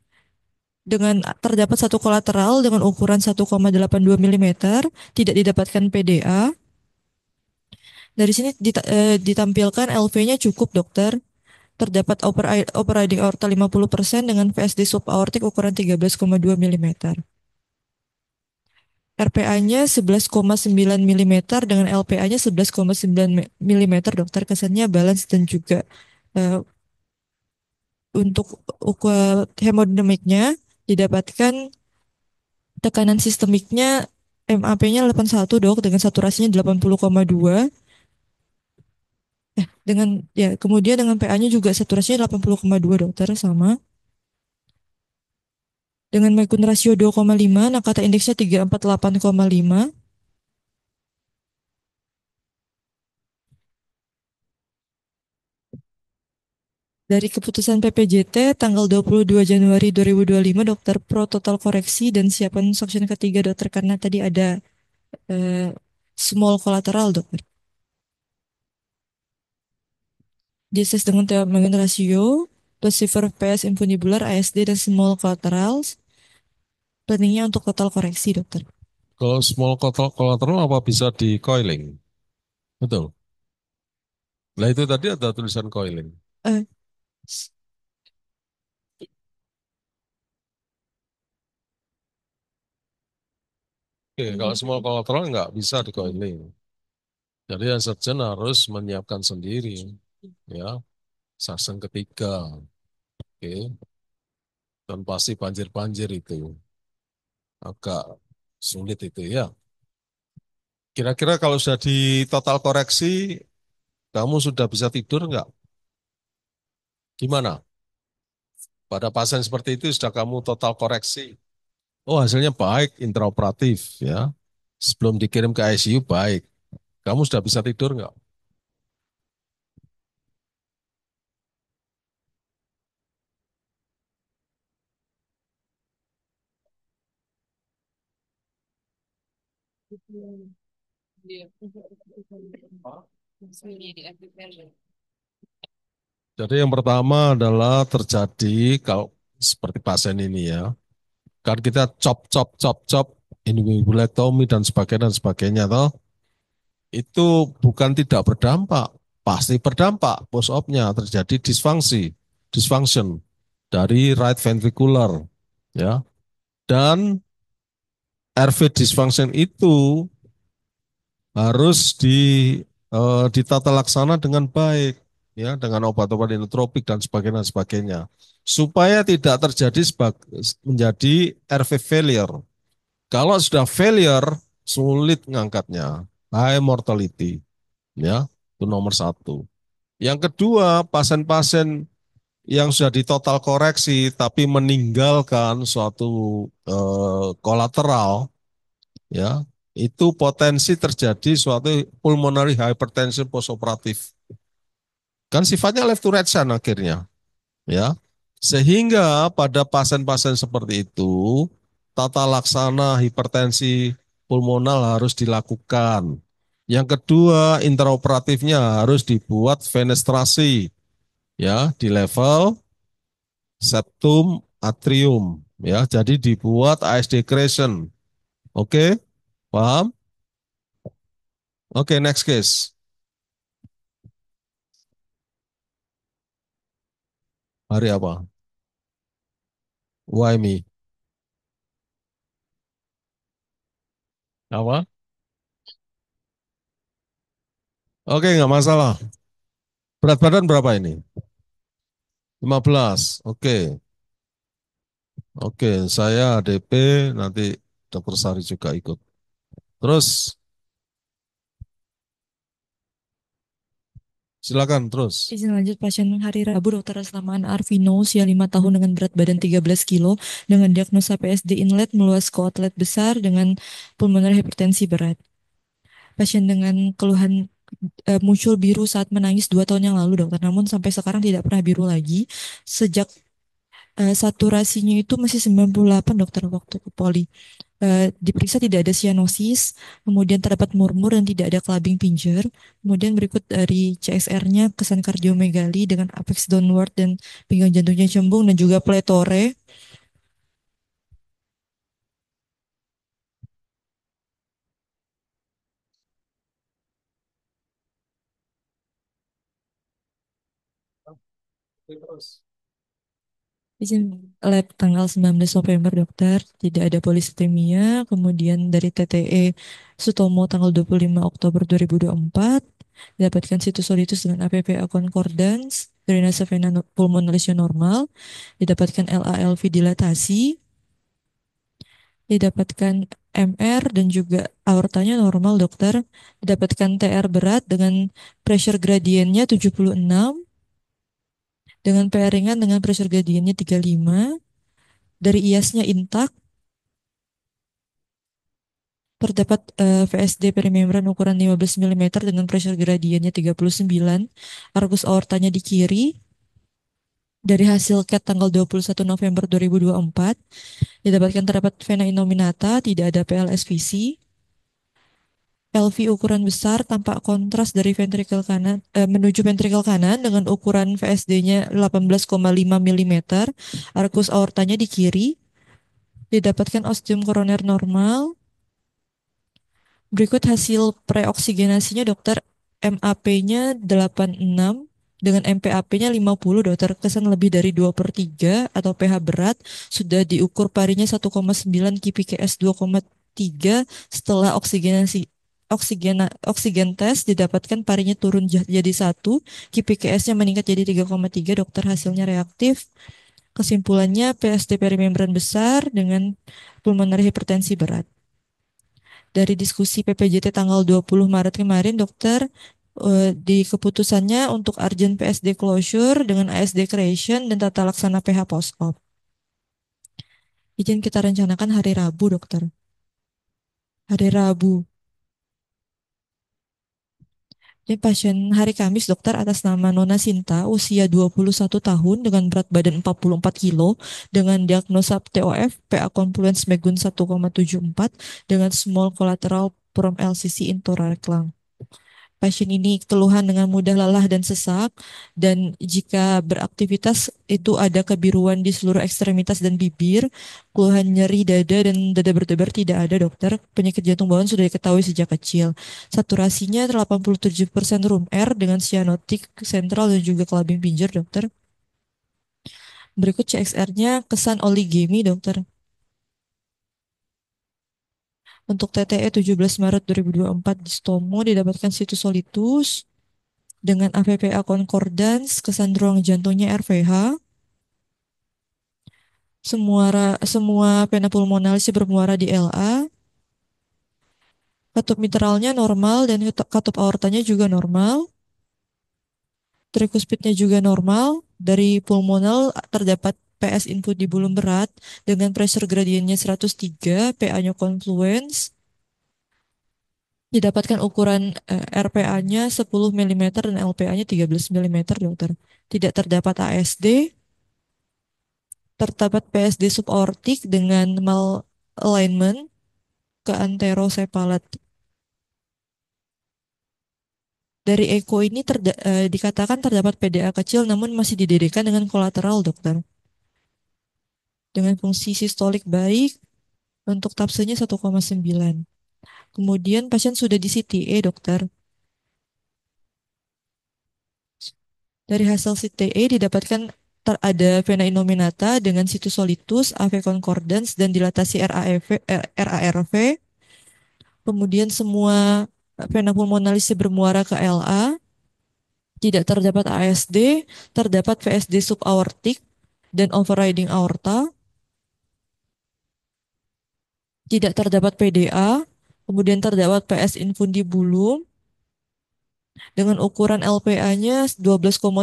dengan terdapat satu kolateral dengan ukuran 1,82 mm, tidak didapatkan PDA. Dari sini ditampilkan LV-nya cukup dokter. Terdapat operating aorta 50% dengan VSD subaortik ukuran 13,2 mm. RPA-nya 11,9 mm dengan LPA-nya 11,9 mm dokter. Kesannya balance dan juga eh, untuk hemodinamiknya didapatkan tekanan sistemiknya MAP-nya 81 dok dengan saturasinya 80,2. Dengan ya kemudian dengan PA-nya juga saturasinya 80,2 dokter sama. Dengan Mekun rasio 2,5, Nakata indeksnya 348,5. Dari keputusan PPJT tanggal 22 Januari 2025, dokter pro total koreksi dan siapkan suction ketiga dokter karena tadi ada eh, small kolateral dokter. Diakses dengan Mekun rasio plus severe PS infundibular ASD dan small collaterals. Planningnya untuk total koreksi dokter. Kalau small collateral apa bisa di coiling? Betul. Nah itu tadi ada tulisan coiling. Eh, Oke, kalau small collateral nggak bisa di coiling. Jadi yang surgeon harus menyiapkan sendiri, ya, suction ketiga, oke, dan pasti banjir-banjir itu agak sulit itu ya. Kira-kira kalau sudah di total koreksi, kamu sudah bisa tidur nggak? Gimana? Pada pasien seperti itu sudah kamu total koreksi. Oh, hasilnya baik, intraoperatif ya. Sebelum dikirim ke ICU baik. Kamu sudah bisa tidur nggak? Jadi yang pertama adalah terjadi kalau seperti pasien ini ya. Kan kita chop chop chop chop inguingulectomy dan sebagainya toh. Itu bukan tidak berdampak, pasti berdampak. Post opnya terjadi dysfunction dari right ventricular ya. Dan RV dysfunction itu harus ditata laksana dengan baik ya, dengan obat-obat inotropik dan sebagainya supaya tidak terjadi menjadi RV failure. Kalau sudah failure sulit ngangkatnya, high mortality ya, itu nomor satu. Yang kedua, pasien-pasien yang sudah ditotal koreksi tapi meninggalkan suatu kolateral ya, itu potensi terjadi suatu pulmonary hypertension postoperatif. Kan sifatnya left to right shunt akhirnya, ya. Sehingga pada pasien-pasien seperti itu, tata laksana hipertensi pulmonal harus dilakukan. Yang kedua, intraoperatifnya harus dibuat fenestrasi, ya, di level septum atrium, ya. Jadi dibuat ASD crescent. Oke, paham? Oke, next case. Hari apa? Why me? Apa? Oke, nggak masalah. Berat badan berapa ini? 15. Oke. Oke, saya ADP, nanti Dokter Sari juga ikut. Terus, silakan terus. Izin lanjut pasien hari Rabu Dr. Aslamaan Arvino, usia 5 tahun dengan berat badan 13 kilo, dengan diagnosa PSD inlet meluas ke outlet besar dengan pulmonary hipertensi berat. Pasien dengan keluhan muncul biru saat menangis 2 tahun yang lalu dokter, namun sampai sekarang tidak pernah biru lagi. Sejak saturasinya itu masih 98 dokter waktu ke poli. Diperiksa tidak ada cyanosis, kemudian terdapat murmur dan tidak ada clubbing pinjer. Kemudian berikut dari CSR-nya kesan kardiomegali dengan apex downward dan pinggang jantungnya cembung dan juga pletore. Izin lab tanggal 19 November dokter, tidak ada polisitemia, kemudian dari TTE Sutomo tanggal 25 Oktober 2024, didapatkan situs dengan APPA concordance, drainase vena pulmonarisnya normal, didapatkan LALV dilatasi, didapatkan MR dan juga aortanya normal dokter, didapatkan TR berat dengan pressure gradiennya 76, dengan PR ringan dengan pressure gradiennya 35, dari IAS-nya intak, terdapat VSD perimembran ukuran 15 mm dengan pressure gradiennya 39, argus aortanya di kiri. Dari hasil CAT tanggal 21 November 2024, didapatkan terdapat vena innominata, tidak ada PLSVC. LV ukuran besar tampak kontras dari ventrikel kanan menuju ventrikel kanan dengan ukuran VSD-nya 18,5 mm, arkus aortanya di kiri. Didapatkan ostium koroner normal. Berikut hasil preoksigenasinya dokter. MAP-nya 86 dengan MPAP-nya 50 dokter, kesan lebih dari 2/3 atau pH berat, sudah diukur parinya 1,9 kpks 2,3 setelah oksigenasi oksigen tes didapatkan parinya turun jadi 1, KPKS-nya meningkat jadi 3,3, dokter hasilnya reaktif. Kesimpulannya PSD perimembran besar dengan pulmonary hipertensi berat. Dari diskusi PPJT tanggal 20 Maret kemarin, dokter di keputusannya untuk urgent PSD closure dengan ASD creation dan tata laksana PH post-op. Izin kita rencanakan hari Rabu, dokter. Hari Rabu. Ini pasien hari Kamis, dokter, atas nama Nona Sinta, usia 21 tahun dengan berat badan 44 kilo dengan diagnosa TOF, PA confluence Megun 1,74 dengan small collateral from LCC inthoracic lung. Pasien ini keluhan dengan mudah lelah dan sesak, dan jika beraktivitas itu ada kebiruan di seluruh ekstremitas dan bibir, keluhan nyeri dada dan dada berdebar tidak ada, dokter. Penyakit jantung bawaan sudah diketahui sejak kecil. Saturasinya 87% room air dengan cyanotic sentral dan juga clubbing pinjer, dokter. Berikut CXR-nya kesan oligemi, dokter. Untuk TTE 17 Maret 2024 di Stomo didapatkan situs solitus dengan AVPA concordance, kesan ruang jantungnya RVH. Semua vena pulmonalis bermuara di LA. Katup mitralnya normal dan katup aortanya juga normal. Trikuspidnya juga normal. Dari pulmonal terdapat PS input di bulum berat dengan pressure gradientnya 103, PA-nya confluence. Didapatkan ukuran RPA-nya 10 mm dan LPA-nya 13 mm, dokter. Tidak terdapat ASD. Terdapat PSD subaortik dengan malalignment ke anterosepalat. Dari eko ini dikatakan terdapat PDA kecil namun masih didedehkan dengan kolateral, dokter. Dengan fungsi sistolik baik, untuk tapsenya 1,9. Kemudian pasien sudah di CTA, dokter. Dari hasil CTA didapatkan ada vena innominata dengan situs solitus, AV concordance, dan dilatasi RARV. Kemudian semua vena pulmonalis bermuara ke LA. Tidak terdapat ASD, terdapat VSD subaortik dan overriding aorta. Tidak terdapat PDA, kemudian terdapat PS infundibulum dengan ukuran LPA-nya 12,0,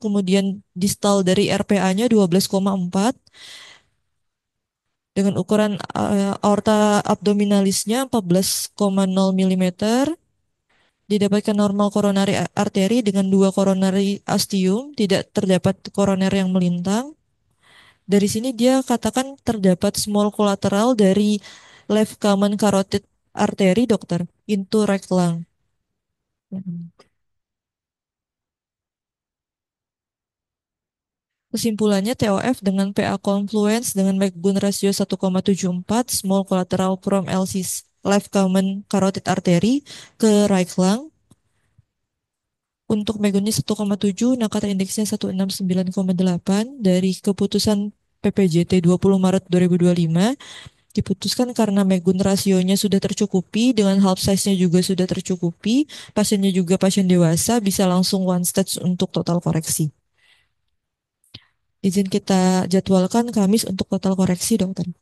kemudian distal dari RPA-nya 12,4 dengan ukuran aorta abdominalisnya 14,0 mm. Didapatkan normal koronari arteri dengan 2 koronari ostium, tidak terdapat koroner yang melintang. Dari sini dia katakan terdapat small collateral dari left common carotid artery, dokter, into right lung. Kesimpulannya TOF dengan PA confluence dengan McGoon ratio 1,74, small collateral from LC left common carotid artery ke right lung. Untuk Megunnya 1,7, Nakata indeksnya 169,8. Dari keputusan PPJT 20 Maret 2025, diputuskan karena Megun rasionya sudah tercukupi, dengan half size-nya juga sudah tercukupi, pasiennya juga pasien dewasa, bisa langsung one stage untuk total koreksi. Izin kita jadwalkan Kamis untuk total koreksi, dokter.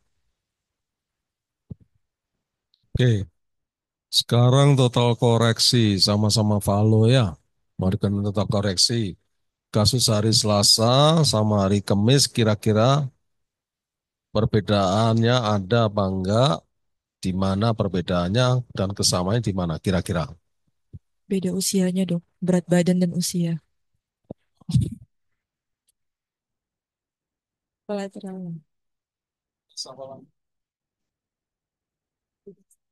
Oke, sekarang total koreksi sama-sama follow ya. Mari kita total koreksi. Kasus hari Selasa sama hari Kamis kira-kira perbedaannya ada apa enggak? Di mana perbedaannya dan kesamaannya di mana kira-kira? Beda usianya, dok. Berat badan dan usia. Kolateral. Sama.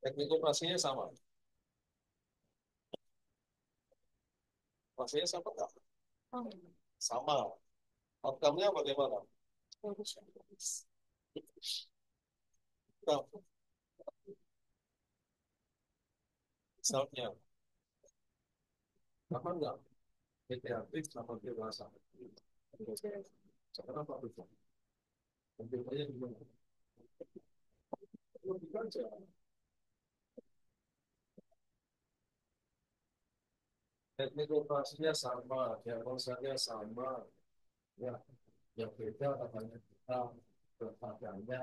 Teknik operasinya sama. Operasinya sama enggak? Sama. Outcome-nya bagaimana? Nah, misalnya, apa enggak? Pediatrik sama dewasa. Kenapa bisa? Pentingnya gimana? Logika aja. teknik operasinya sama, diagnosanya sama, ya, yang beda katanya kita berpakaiannya,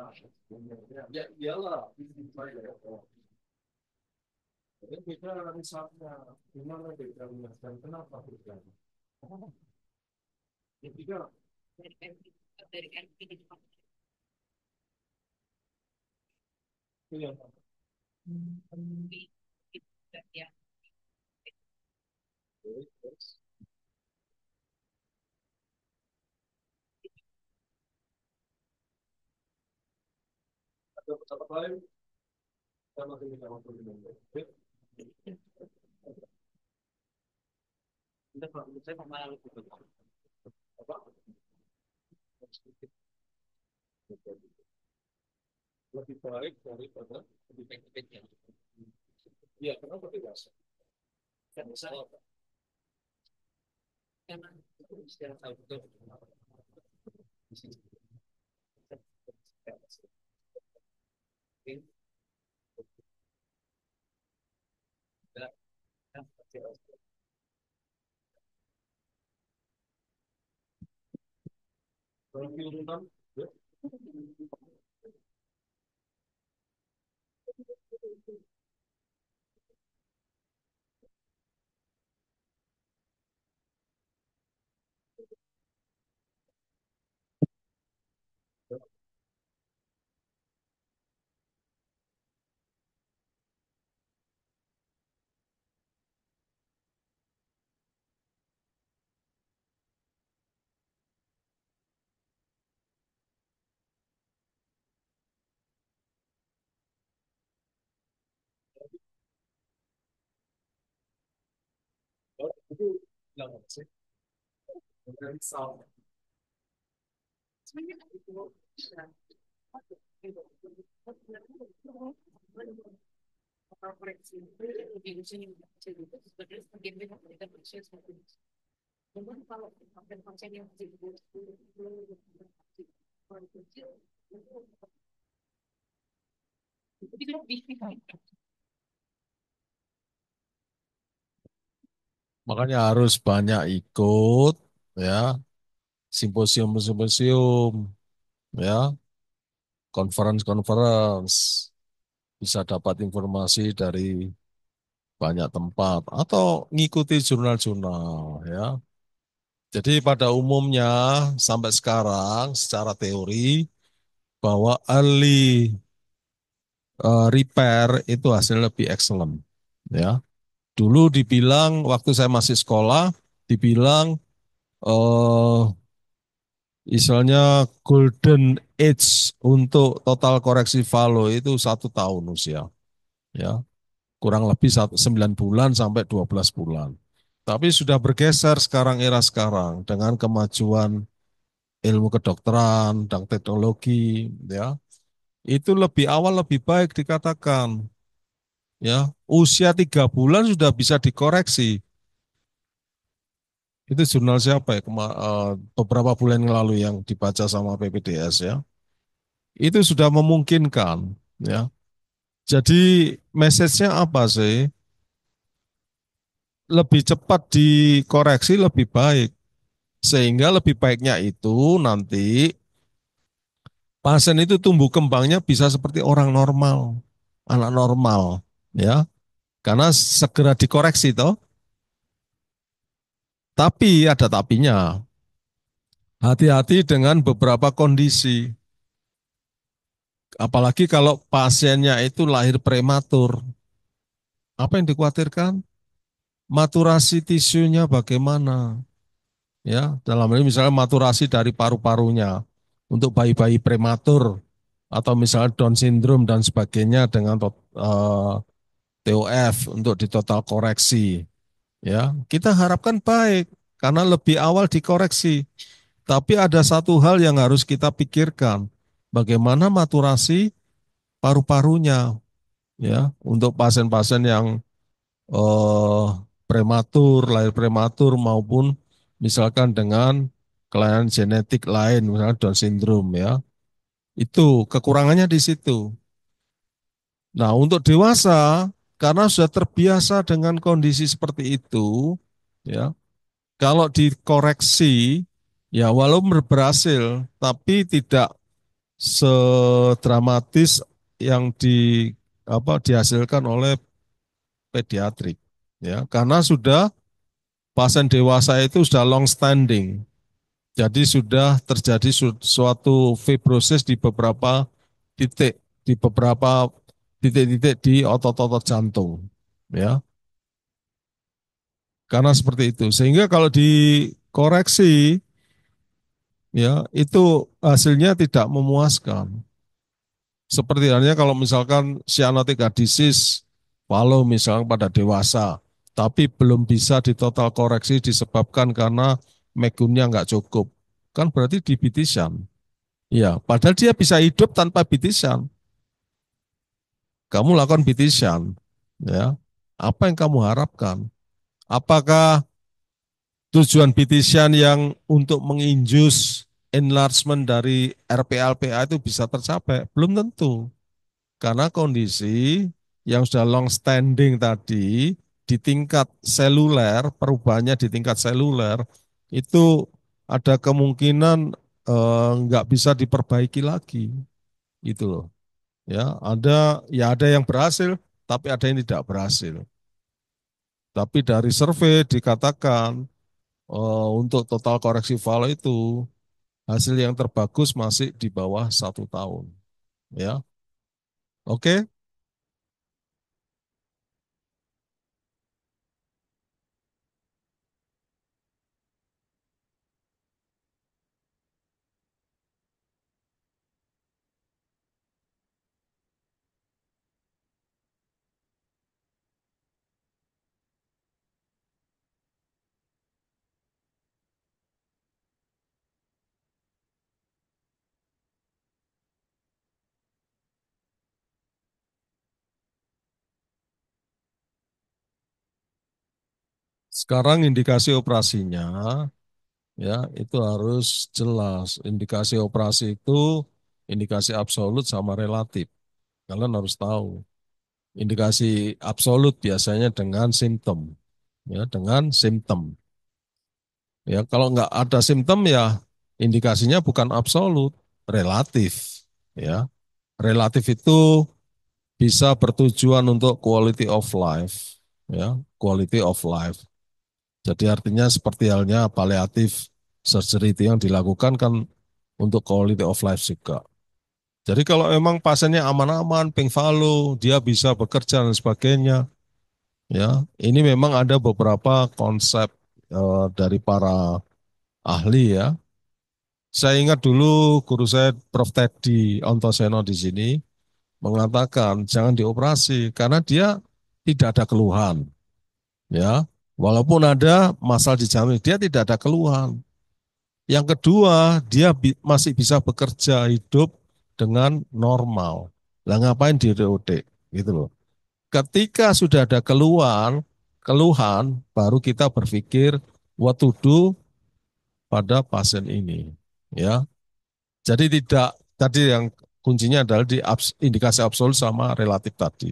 umurnya, ya iyalah, jadi beda misalnya, gimana bedanya dan kenapa bedanya? Ketiga, Dari RP di depan. iya. Ya. Terus, ada pendapat lain? Kita masih minta waktu dulu. Oke. Kita kalau saya malah apa? Lebih baik daripada lebih baik. Iya, kenapa tidak? Karena saya karena secara tahu betul. Kalau urutan, ya. Itu yang apa sih? Dari sound. Makanya harus banyak ikut, ya, simposium-simposium, ya, conference-conference, bisa dapat informasi dari banyak tempat atau ngikuti jurnal-jurnal, ya. Jadi pada umumnya sampai sekarang secara teori bahwa early repair itu hasilnya lebih excellent, ya. Dulu dibilang waktu saya masih sekolah dibilang eh istilahnya golden age untuk total koreksi valo itu 1 tahun usia, ya, kurang lebih 9 bulan sampai 12 bulan. Tapi sudah bergeser sekarang era sekarang dengan kemajuan ilmu kedokteran dan teknologi, ya, itu lebih awal lebih baik dikatakan, ya, usia 3 bulan sudah bisa dikoreksi. Itu jurnal siapa ya beberapa bulan yang lalu yang dibaca sama PPDS, ya, itu sudah memungkinkan, ya. Jadi message-nya apa sih? Lebih cepat dikoreksi lebih baik. Sehingga lebih baiknya itu nanti pasien itu tumbuh kembangnya bisa seperti orang normal, anak normal, ya. Karena segera dikoreksi toh. Tapi ada tapinya. Hati-hati dengan beberapa kondisi. Apalagi kalau pasiennya itu lahir prematur. Apa yang dikhawatirkan? Maturasi tisunya bagaimana? Ya, dalam ini misalnya maturasi dari paru-parunya untuk bayi-bayi prematur atau misalnya Down syndrome dan sebagainya dengan TOF untuk di total koreksi. Ya, kita harapkan baik karena lebih awal dikoreksi. Tapi ada satu hal yang harus kita pikirkan, bagaimana maturasi paru-parunya, ya, untuk pasien-pasien yang eh, prematur, lahir prematur maupun misalkan dengan kelainan genetik lain, misalnya Down syndrome, ya. Itu kekurangannya di situ. Nah, untuk dewasa karena sudah terbiasa dengan kondisi seperti itu, ya. Kalau dikoreksi, ya walaupun berhasil, tapi tidak sedramatis yang dihasilkan oleh pediatrik, ya. Karena sudah pasien dewasa itu sudah long standing, jadi sudah terjadi suatu fibrosis di beberapa titik, di beberapa titik-titik di otot-otot jantung, ya. Karena seperti itu, sehingga kalau dikoreksi, ya itu hasilnya tidak memuaskan. Seperti halnya kalau misalkan cyanotic disease, walau misalkan pada dewasa, tapi belum bisa ditotal koreksi disebabkan karena megunnya nggak cukup, kan berarti dibitisan. Ya, padahal dia bisa hidup tanpa bitisan. Kamu lakukan bitisan, ya. Apa yang kamu harapkan? Apakah tujuan bitisan yang untuk menginjus enlargement dari RPLPA itu bisa tercapai? Belum tentu. Karena kondisi yang sudah long standing tadi di tingkat seluler, perubahannya di tingkat seluler, itu ada kemungkinan nggak bisa diperbaiki lagi. Gitu loh. Ya ada yang berhasil, tapi ada yang tidak berhasil. Tapi dari survei dikatakan untuk total koreksi valve itu hasil yang terbagus masih di bawah 1 tahun. Ya, oke. Sekarang indikasi operasinya, ya itu harus jelas. Indikasi operasi itu indikasi absolut sama relatif. Kalian harus tahu. Indikasi absolut biasanya dengan simptom, ya dengan simptom. Ya, kalau nggak ada simptom ya indikasinya bukan absolut, relatif. Ya, relatif itu bisa bertujuan untuk quality of life. Ya, quality of life. Jadi artinya seperti halnya paliatif surgery itu yang dilakukan kan untuk quality of life juga. Jadi kalau memang pasiennya aman-aman, ping follow, dia bisa bekerja dan sebagainya, ya ini memang ada beberapa konsep dari para ahli ya. Saya ingat dulu guru saya Prof. Teddy Ontoseno di sini mengatakan jangan dioperasi karena dia tidak ada keluhan, ya. Walaupun ada masalah di janin, dia tidak ada keluhan. Yang kedua, dia masih bisa bekerja hidup dengan normal. Lah ngapain di ROD? Gitu loh. Ketika sudah ada keluhan, baru kita berpikir what to do pada pasien ini. Ya, jadi tidak tadi yang kuncinya adalah di indikasi absolut sama relatif tadi.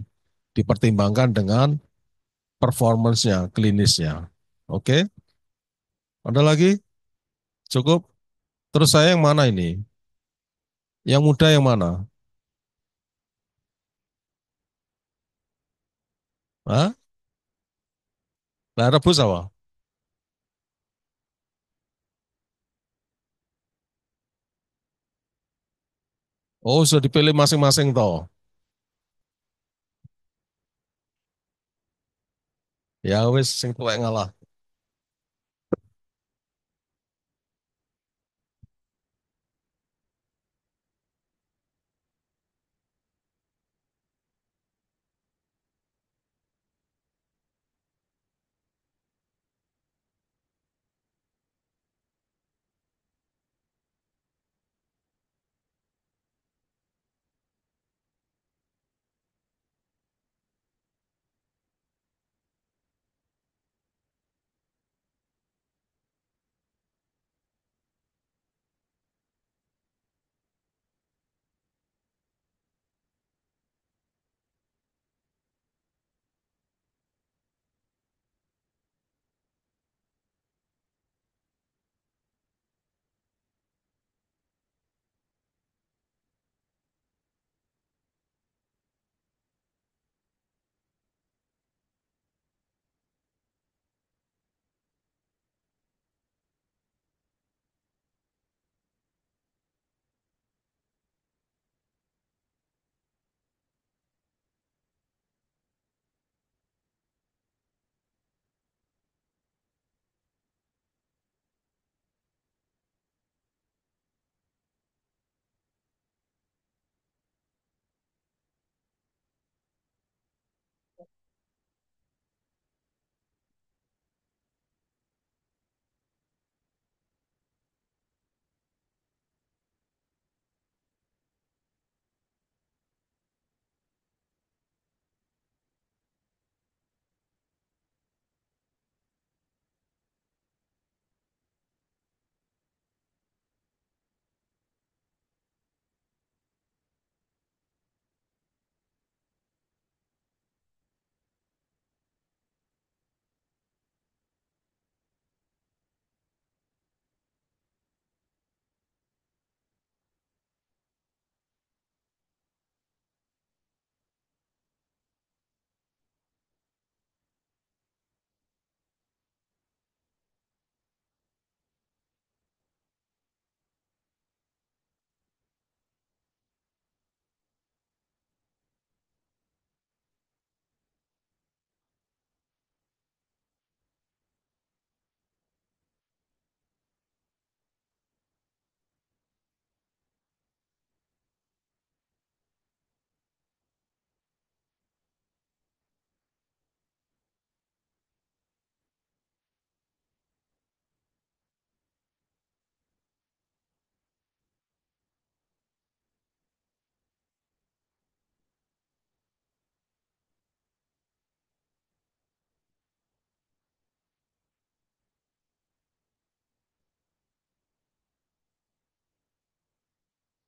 Dipertimbangkan dengan performance-nya, klinisnya. Oke, ada lagi? Cukup? Terus saya yang mana ini? Yang muda yang mana? Hah? Lah rebus apa? Oh, sudah dipilih masing-masing toh. Ya wis sing tuwek ngalah.